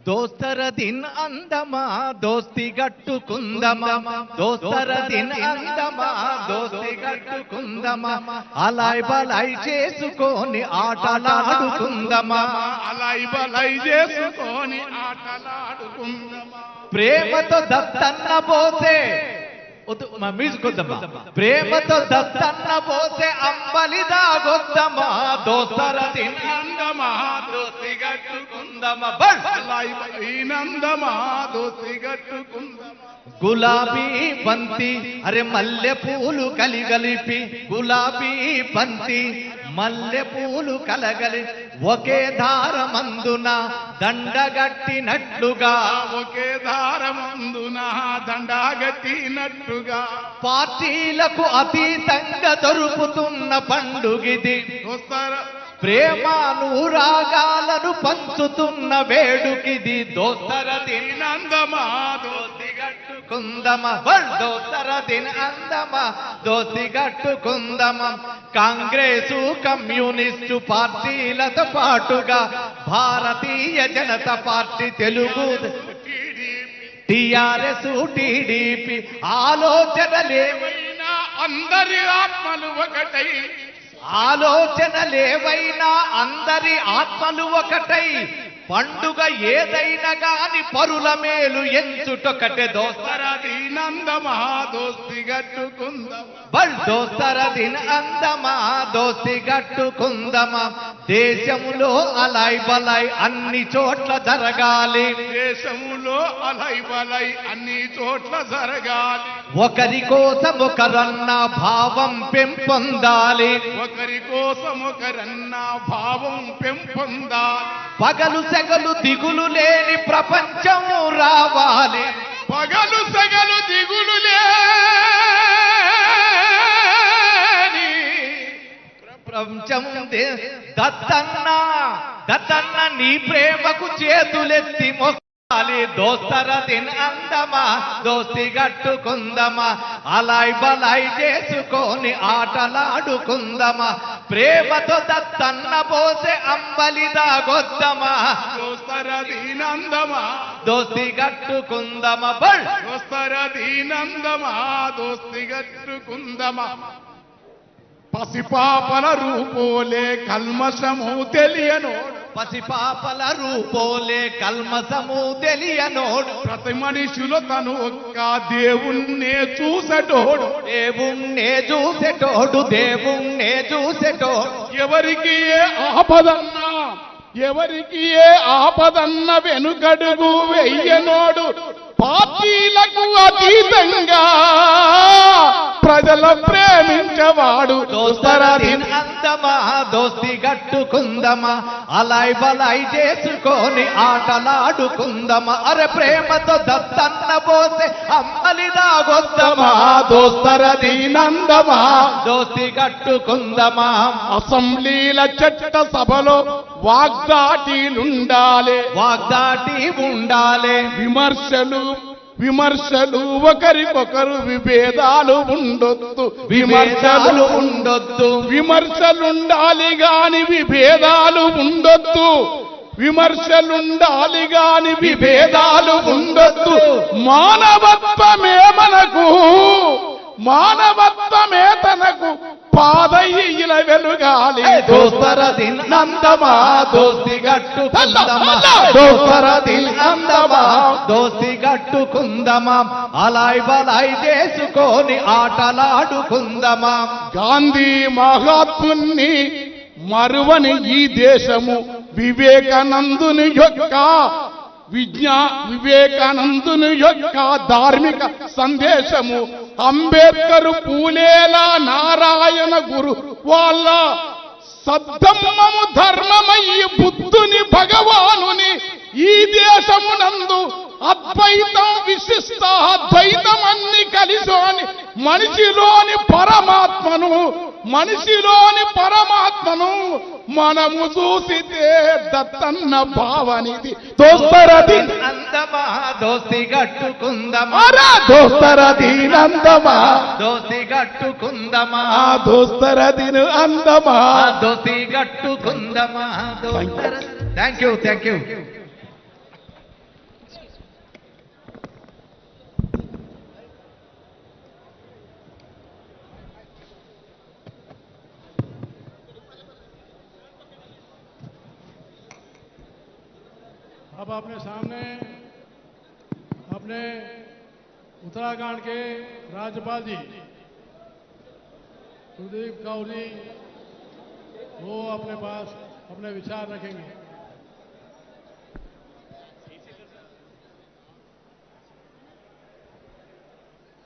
దోస్తర దిన్ అందమా దోస్తి గట్టుకుందమా, దోస్తర దిన్ అందమా దోస్తి గట్టుకుందమా, అలాయ్ బలాయ్ చేసుకొని ఆటలాడుకుందమా, అలాయ్ బలాయ్ చేసుకొని ఆటలాడుకుందమా, ప్రేమతో దత్తన్న పోసే ప్రేమతో దత్తన్న పోసే అంబలిదా గొద్దమా, దోస్తర దిన్ అందమా దోస్తి గట్టుకుందమా, నందమా దోస్తి గట్టుకుందమా, గులాబీ బంతి అరే మల్లె పూలు కలిగలిపి, గులాబీ బంతి మల్లె పూలు కలగలి ఒకే దారమందున దండగట్టినట్లుగా, ఒకే దారమందున దండగట్టినట్లుగా, పార్టీలకు అతీతంగా దొరుకుతున్న పండుగిది, ప్రేమానురాగాలను పంచుతున్న వేడుకిది, దోస్తర దిన్ అందమా దోస్తి గట్టుకుందమా, దోస్తర దిన్ అందమా దోస్తి గట్టుకుందమా, కాంగ్రెసు కమ్యూనిస్టు పార్టీలతో పాటుగా Bharatiya Janata party, Telugu TRS TDP ఆలోచనలేవైనా అందరి ఆత్మలు ఒకటై, ఆలోచనలేవైనా అందరి ఆత్మలు ఒకటై, పండుగ ఏదైనా గాని పరుల మేలు ఎంచుటొకటే, దోస్తర దిన్ అందమా దోస్తి గట్టుకుందమా, దోస్తర దిన్ అందమా దోస్తి గట్టుకుందమా, దేశములో అలాయ్ బలాయ్ అన్ని చోట్ల జరగాలి, దేశములో అలాయ్ బలాయ్ అన్ని చోట్ల జరగాలి, ఒకరి కోసం ఒకరన్న భావం పెంపొందాలి, ఒకరి కోసం ఒకరన్న భావం పెంపొందాలి, పగలు సెగలు దిగులు లేని ప్రపంచం రావాలి, పగలు సెగలు దిగులు లేని ప్రపంచం, దత్తన్న నీ ప్రేమకు చేతులెత్తి మొక్కాలి, దోస్తర దిన్ అందమా దోస్తి గట్టుకుందమా, అలాయ్ బలాయ్ చేసుకొని ఆటలాడుకుందమా, ప్రేమతో దత్తన్న పోసే అంబలిదా గొద్దమా, దోస్తర దిన్ అందమా దోస్తి గట్టుకుందమా, దోస్తర దిన్ అందమా దోస్తి గట్టుకుందమా, పసిపాపల రూపోలే కల్మషము తెలియనోడు, పసిపాపల రూపోలే కల్మషము తెలియనోడు, ప్రతి మనిషిలో తను ఒక్క దేవుణ్ణే చూసేటోడు, దేవుణ్ణే చూసేటోడు, దేవుణ్ణే చూసేటోడు, ఎవరికి ఏ ఆపదన్నా ఎవరికి ఏ ఆపదన్న వెనుకడుగు వెయ్యనోడు, పార్టీలకు అతీతంగా ప్రజల ప్రేమించవాడు, దోస్తర దిన్ అందమా దోస్తి గట్టుకుందమా, అలాయ్ బలాయ్ చేసుకొని ఆటలాడుకుందమా, అరే ప్రేమతో దత్తన్న పోసే అమ్మలిదా గొద్దమా, దోస్తర దిన్ అందమా దోస్తి గట్టుకుందమా, అసెంబ్లీల చట్ట సభలో వాగ్దాటిలుండాలి, వాగ్దాటి ఉండాలి, విమర్శలు ఒకరికొకరు విభేదాలు ఉండొద్దు, విమర్శలు ఉండొద్దు, విమర్శలుండాలి గాని విభేదాలు ఉండొద్దు, విమర్శలుండాలి గాని విభేదాలు ఉండొద్దు. మానవత్వమే మనకు, మానవత్వమే తనకు పాదయ్యిల వెలుగాలి. దోస్తర దిన్ అందమా దోస్తి గట్టుకుందమా, దోస్తర దిన్ అందమా దోస్తి గట్టుకుందమా, అలాయ్ బలాయ్ చేసుకొని ఆటలాడుకుందమా. గాంధీ మహాత్ముని మరువని ఈ దేశము, వివేకానందుని యొక్క వివేకానందుని యొక్క ధార్మిక సందేశము, అంబేద్కర్, పూలేల, నారాయణ గురు వాళ్ళ సద్ధమ్మము ధర్మమయ్యి బుద్ధుని భగవానుని ఈ దేశమునందు అద్వైతం విశిష్ట అద్వైతం అన్ని కలిసోని మనిషిలోని పరమాత్మను మనము చూసితే దత్తన్న భావనిది. దోస్తర దిన్ అందమా దోస్తి గట్టుకుందమా, దోస్తర దిన్ అందమా దోస్తి గట్టుకుందమా, దోస్తర దిన్ అందమా దోస్తి గట్టుకుందమా. Thank you, thank you. अब अपने सामने अपने उत्तराखंड के राज्यपाल जी सुदीप कौर जी, वो अपने पास अपने विचार रखेंगे।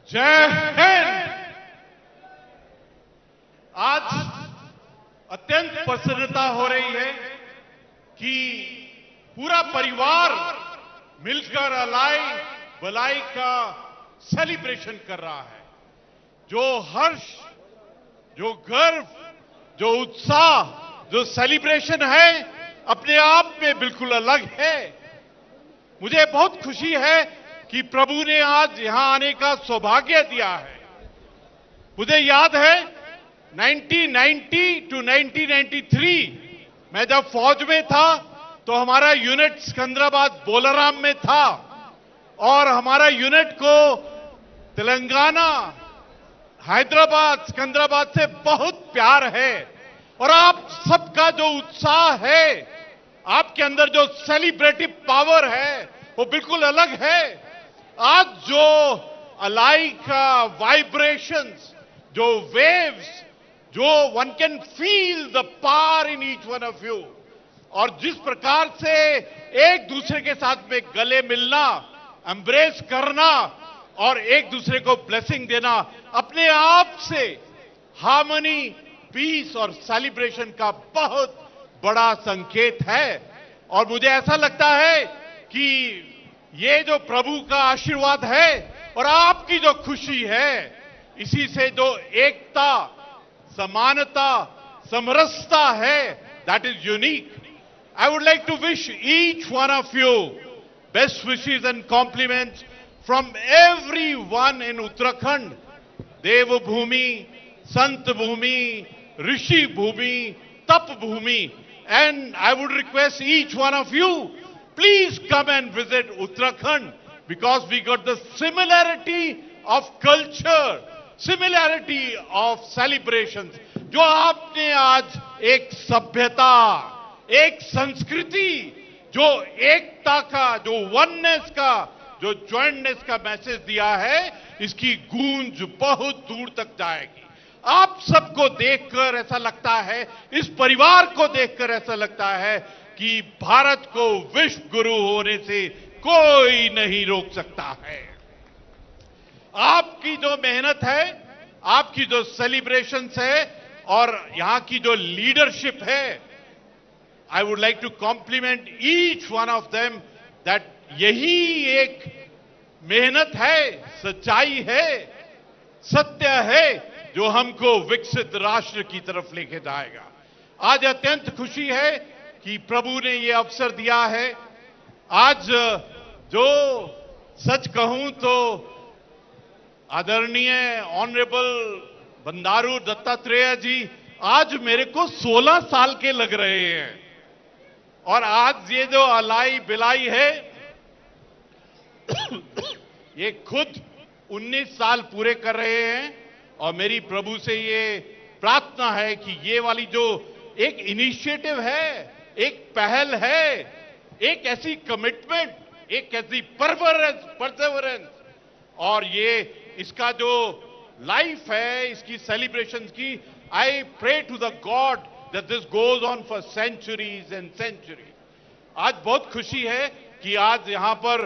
जय हिंद। आज अत्यंत प्रसन्नता हो रही है कि पूरा परिवार मिलकर अलाई बलाई का सेलिब्रेशन कर रहा है। जो हर्ष, जो गर्व, जो उत्साह, जो सेलिब्रेशन है अपने आप में बिल्कुल अलग है। मुझे बहुत खुशी है कि प्रभु ने आज यहां आने का सौभाग्य दिया है। मुझे याद है 1990 टू 1993 मैं जब फौज में था तो हमारा यूनिट सिकंदराबाद बोलाराम में था और हमारा यूनिट को तेलंगाना, हैदराबाद, सिकंदराबाद से बहुत प्यार है। और आप सबका जो उत्साह है, आपके अंदर जो सेलिब्रेटिव पावर है, वो बिल्कुल अलग है। आज जो अलाई का वाइब्रेशंस, जो वेव्स, जो one can feel the power in each one of you, और जिस प्रकार से एक दूसरे के साथ में गले मिलना, एम्ब्रेस करना और एक दूसरे को ब्लेसिंग देना अपने आप से हार्मनी, पीस और सेलिब्रेशन का बहुत बड़ा संकेत है। और मुझे ऐसा लगता है कि ये जो प्रभु का आशीर्वाद है और आपकी जो खुशी है, इसी से जो एकता, समानता, समरसता है, that is unique. I would like to wish each one of you best wishes and compliments from everyone in Uttarakhand, Dev Bhumi, Sant Bhumi, Rishi Bhumi, Tap Bhumi, and I would request each one of you, please come and visit Uttarakhand because we got the similarity of culture, similarity of celebrations. जो आपने आज एक सभ्यता, एक संस्कृति, जो एकता का, जो वननेस का, जो ज्वाइंटनेस का मैसेज दिया है, इसकी गूंज बहुत दूर तक जाएगी। आप सबको देखकर ऐसा लगता है, इस परिवार को देखकर ऐसा लगता है कि भारत को विश्व गुरु होने से कोई नहीं रोक सकता है। आपकी जो मेहनत है, आपकी जो सेलिब्रेशंस है और यहां की जो लीडरशिप है, I would like to compliment each one of them that यही एक मेहनत है, सच्चाई है, सत्य है जो हमको विकसित राष्ट्र की तरफ लेके जाएगा। आज अत्यंत खुशी है कि प्रभु ने ये अवसर दिया है। आज जो सच कहूं तो आदरणीय ऑनरेबल बंडारू दत्तात्रेय जी आज मेरे को 16 साल के लग रहे हैं और आज ये जो अलाई बिलाई है ये खुद 19 साल पूरे कर रहे हैं और मेरी प्रभु से ये प्रार्थना है कि ये वाली जो एक इनिशिएटिव है, एक पहल है, एक ऐसी कमिटमेंट, एक ऐसी परसेवरेंस और ये इसका जो लाइफ है, इसकी सेलिब्रेशन की, I pray to the God that this goes on for centuries and century. आज बहुत खुशी है कि आज यहां पर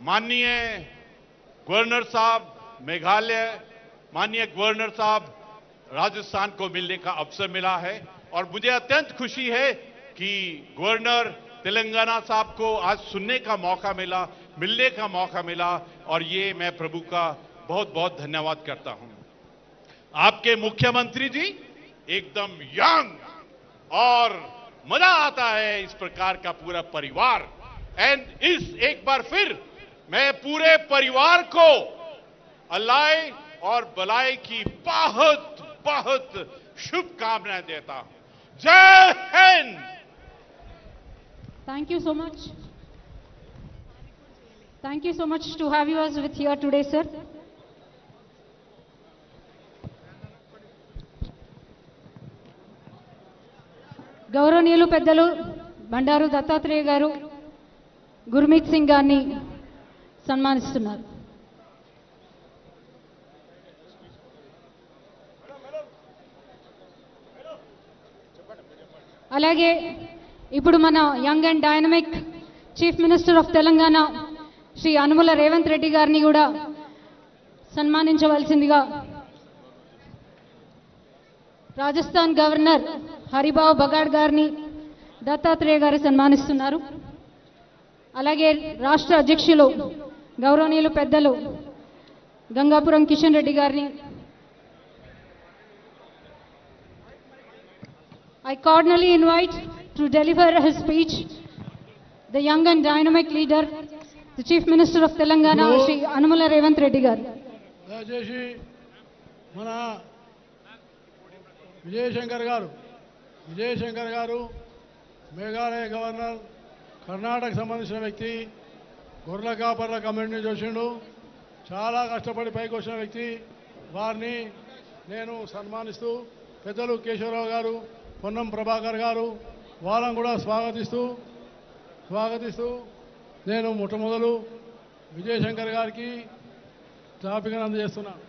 माननीय गवर्नर साहब मेघालय, माननीय गवर्नर साहब राजस्थान को मिलने का अवसर मिला है और मुझे अत्यंत खुशी है कि गवर्नर तेलंगाना साहब को आज सुनने का मौका मिला, मिलने का मौका मिला और ये मैं प्रभु का बहुत बहुत धन्यवाद करता हूं। आपके मुख्यमंत्री जी एकदम यंग और मजा आता है इस प्रकार का पूरा परिवार एंड एक बार फिर मैं पूरे परिवार को अलाई और बलाई की बहुत बहुत शुभकामनाएं देता हूं। जय Hind. Thank you so much. Thank you so much to have you us with here today, sir. గౌరవనీయులు పెద్దలు బండారు దత్తాత్రేయ గారు గుర్మీత్ సింగ్ గారిని సన్మానిస్తున్నారు. అలాగే ఇప్పుడు మన young and dynamic chief minister of Telangana Shri Anumula Revanth Reddy గారిని కూడా సన్మానించవలసిందిగా రాజస్థాన్ గవర్నర్ హరిబాబు బగాడ్ గారిని దత్తాత్రేయ గారు సన్మానిస్తున్నారు. అలాగే రాష్ట్ర అధ్యక్షులు గౌరవనీయులు పెద్దలు గంగాపురం కిషన్ రెడ్డి గారిని I cordially invite to deliver his speech the young and dynamic leader, the Chief Minister of Telangana, Shri Anumala Revanth Reddy garu. దయచేసి మన విజయశంకర్ గారు మేఘాలయ గవర్నర్, కర్ణాటక సంబంధించిన వ్యక్తి, గొర్రెల కాపర్ల కమ్యూనిటీ చూసిండు, చాలా కష్టపడి పైకి వచ్చిన వ్యక్తి. వారిని నేను సన్మానిస్తూ పెద్దలు కేశవరావు గారు, పొన్నం ప్రభాకర్ గారు వాళ్ళని కూడా స్వాగతిస్తూ నేను మొట్టమొదలు విజయశంకర్ గారికి టాపిక్ను అందజేస్తున్నాను.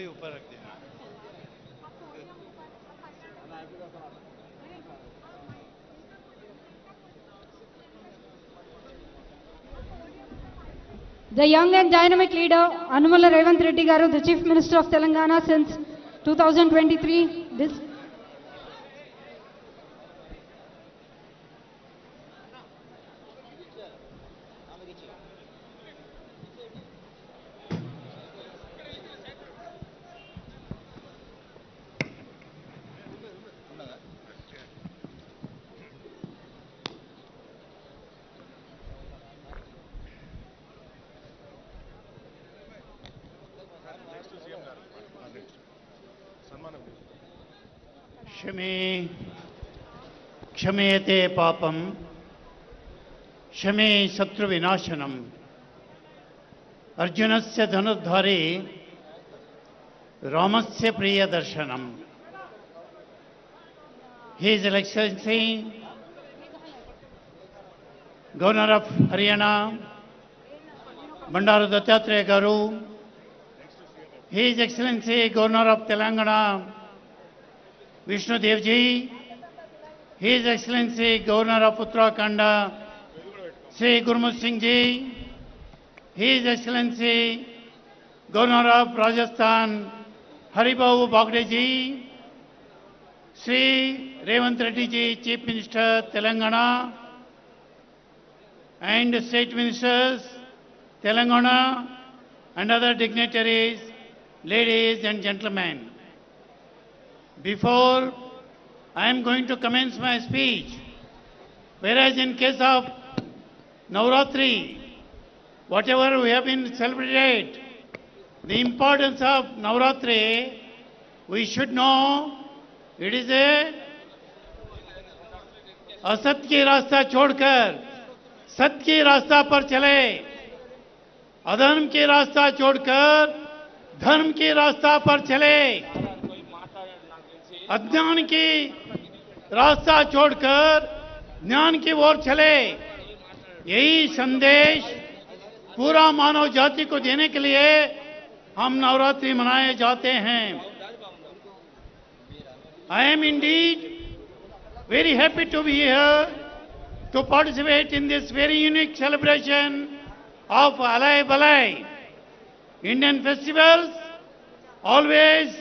ऊपर रख देना। The young and dynamic leader Anumala Revanth Reddy garu, the Chief Minister of Telangana since 2023. This क्षमेते पापम क्षमे शत्रु विनाशनम अर्जुनस्य धनुर्धारे रामस्य प्रिय दर्शनम। His Excellency Governor of Haryana Bandaru Dattatreya garu, His Excellency Governor of Telangana Vishnu Dev ji, His Excellency Governor of Uttarakhand Sri Gurmukh Singh ji, His Excellency Governor of Rajasthan Haribabu Bagde ji, Sri Revanth Reddy ji, Chief Minister Telangana, and State Ministers, Telangana, and other dignitaries, ladies and gentlemen. Before I am going to commence my speech, whereas in case of Navratri, whatever we have been celebrated, the importance of Navratri, we should know it is a असत की रास्ता छोड़कर सत्य की रास्ता पर चले, अधर्म की रास्ता छोड़कर धर्म की रास्ता पर चले, अज्ञान की रास्ता छोड़कर ज्ञान की ओर चले। यही संदेश पूरा मानव जाति को देने के लिए हम नवरात्रि मनाए जाते हैं। I am indeed very happy to be here to participate in this very unique celebration of Alai Balai. Indian festivals always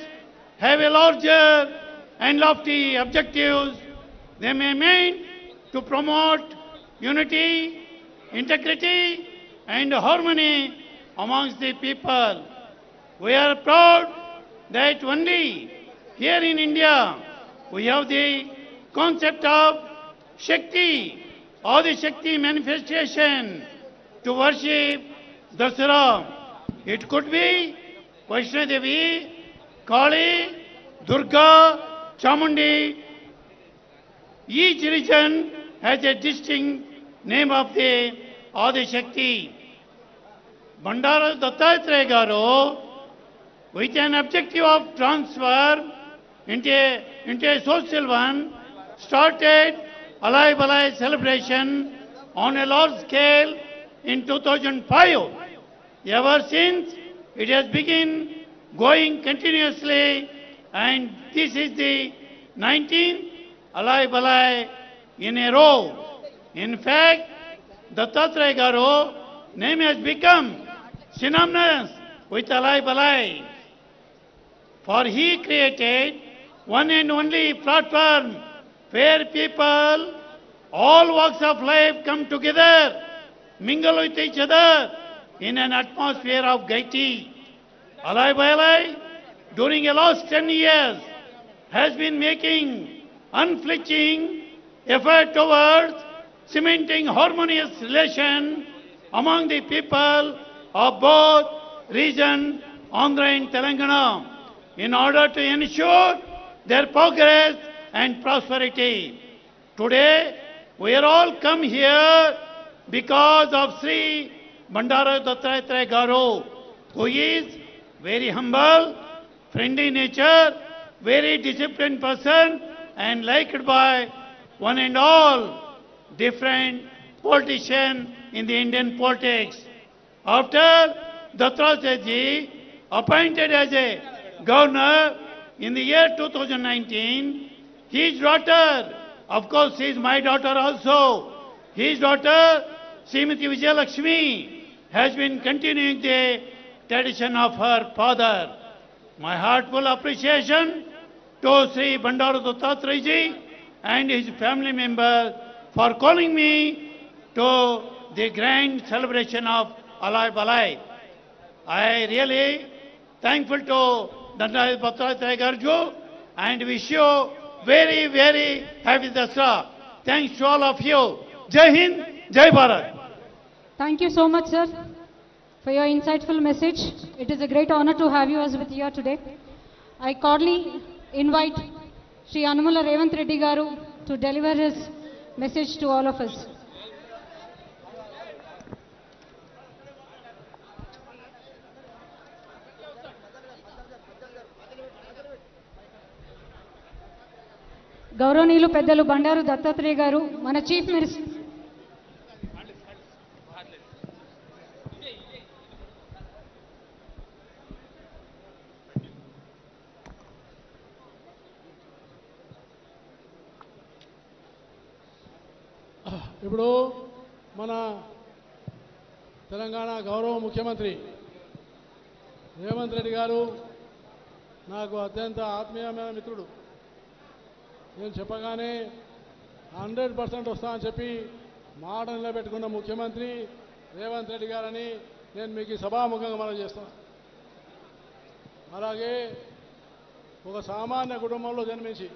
have a larger and lofty objectives. They may mean to promote unity, integrity and harmony amongst the people. We are proud that only here in India we have the concept of Shakti, or the Shakti manifestation to worship Dasara. It could be Vaishno Devi, Kali, Durga, Chamundi. Each region has a distinct name of the Adi Shakti. Bandara Dattatreya Garu, with an objective of transfer into a social one, started Alai Balai celebration on a large scale in 2005. Ever since, it has been going continuously, and this is the 19th Alai Balai in a row. In fact, Dattatreya Garu name has become synonymous with Alai Balai, for he created one and only platform where people, all walks of life come together, mingle with each other in an atmosphere of gaiety. Alai Balai, during the last 10 years, has been making unflinching effort towards cementing harmonious relation among the people of both region, Andhra and Telangana, in order to ensure their progress and prosperity. Today, we are all come here because of Sri Bandara Dattatreya Garu, who is very humble, friendly nature, very disciplined person, and liked by one and all different politicians in the Indian politics. After Dattatreya ji appointed as a governor in the year 2019, his daughter, of course she is my daughter also, his daughter Srimati Vijayalakshmi has been continuing the tradition of her father. My heartful appreciation to Sri Bandara Dattatreya ji and his family members for calling me to the grand celebration of Alai Balai. I really thankful to Bandara Dattatreya Garu and wish you very, very happy Dasara. Thanks to all of you. Jai Hind, Jai Bharat. Thank you so much, sir, for your insightful message. It is a great honor to have you as with here today. I cordially invite Sri Anumula Revanth Reddy Garu to deliver his message to all of us. గౌరవనీయులు పెద్దలు బండారు దత్తాత్రేయ గారు, మన chief minister ఇప్పుడు మన తెలంగాణ గౌరవ ముఖ్యమంత్రి రేవంత్ రెడ్డి గారు నాకు అత్యంత ఆత్మీయమైన మిత్రుడు. నేను చెప్పగానే 100% వస్తా అని చెప్పి మాట నిలబెట్టుకున్న ముఖ్యమంత్రి రేవంత్ రెడ్డి గారని నేను మీకు ఈ సభాముఖంగా మనం చేస్తాను. అలాగే ఒక సామాన్య కుటుంబంలో జన్మించి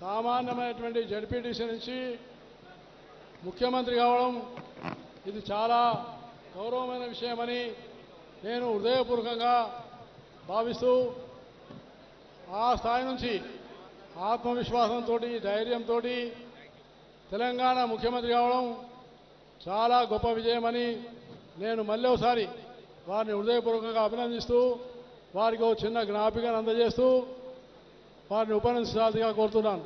సామాన్యమైనటువంటి జడ్పీటీసీ నుంచి ముఖ్యమంత్రి కావడం ఇది చాలా గౌరవమైన విషయమని నేను హృదయపూర్వకంగా భావిస్తూ ఆ స్థాయి నుంచి ఆత్మవిశ్వాసంతో ధైర్యంతో తెలంగాణ ముఖ్యమంత్రి కావడం చాలా గొప్ప విజయమని నేను మళ్ళీ ఒకసారి వారిని హృదయపూర్వకంగా అభినందిస్తూ వారికి ఒక చిన్న జ్ఞాపికను అందజేస్తూ వారిని ఉపన్యాసాలుగా కోరుతున్నాను.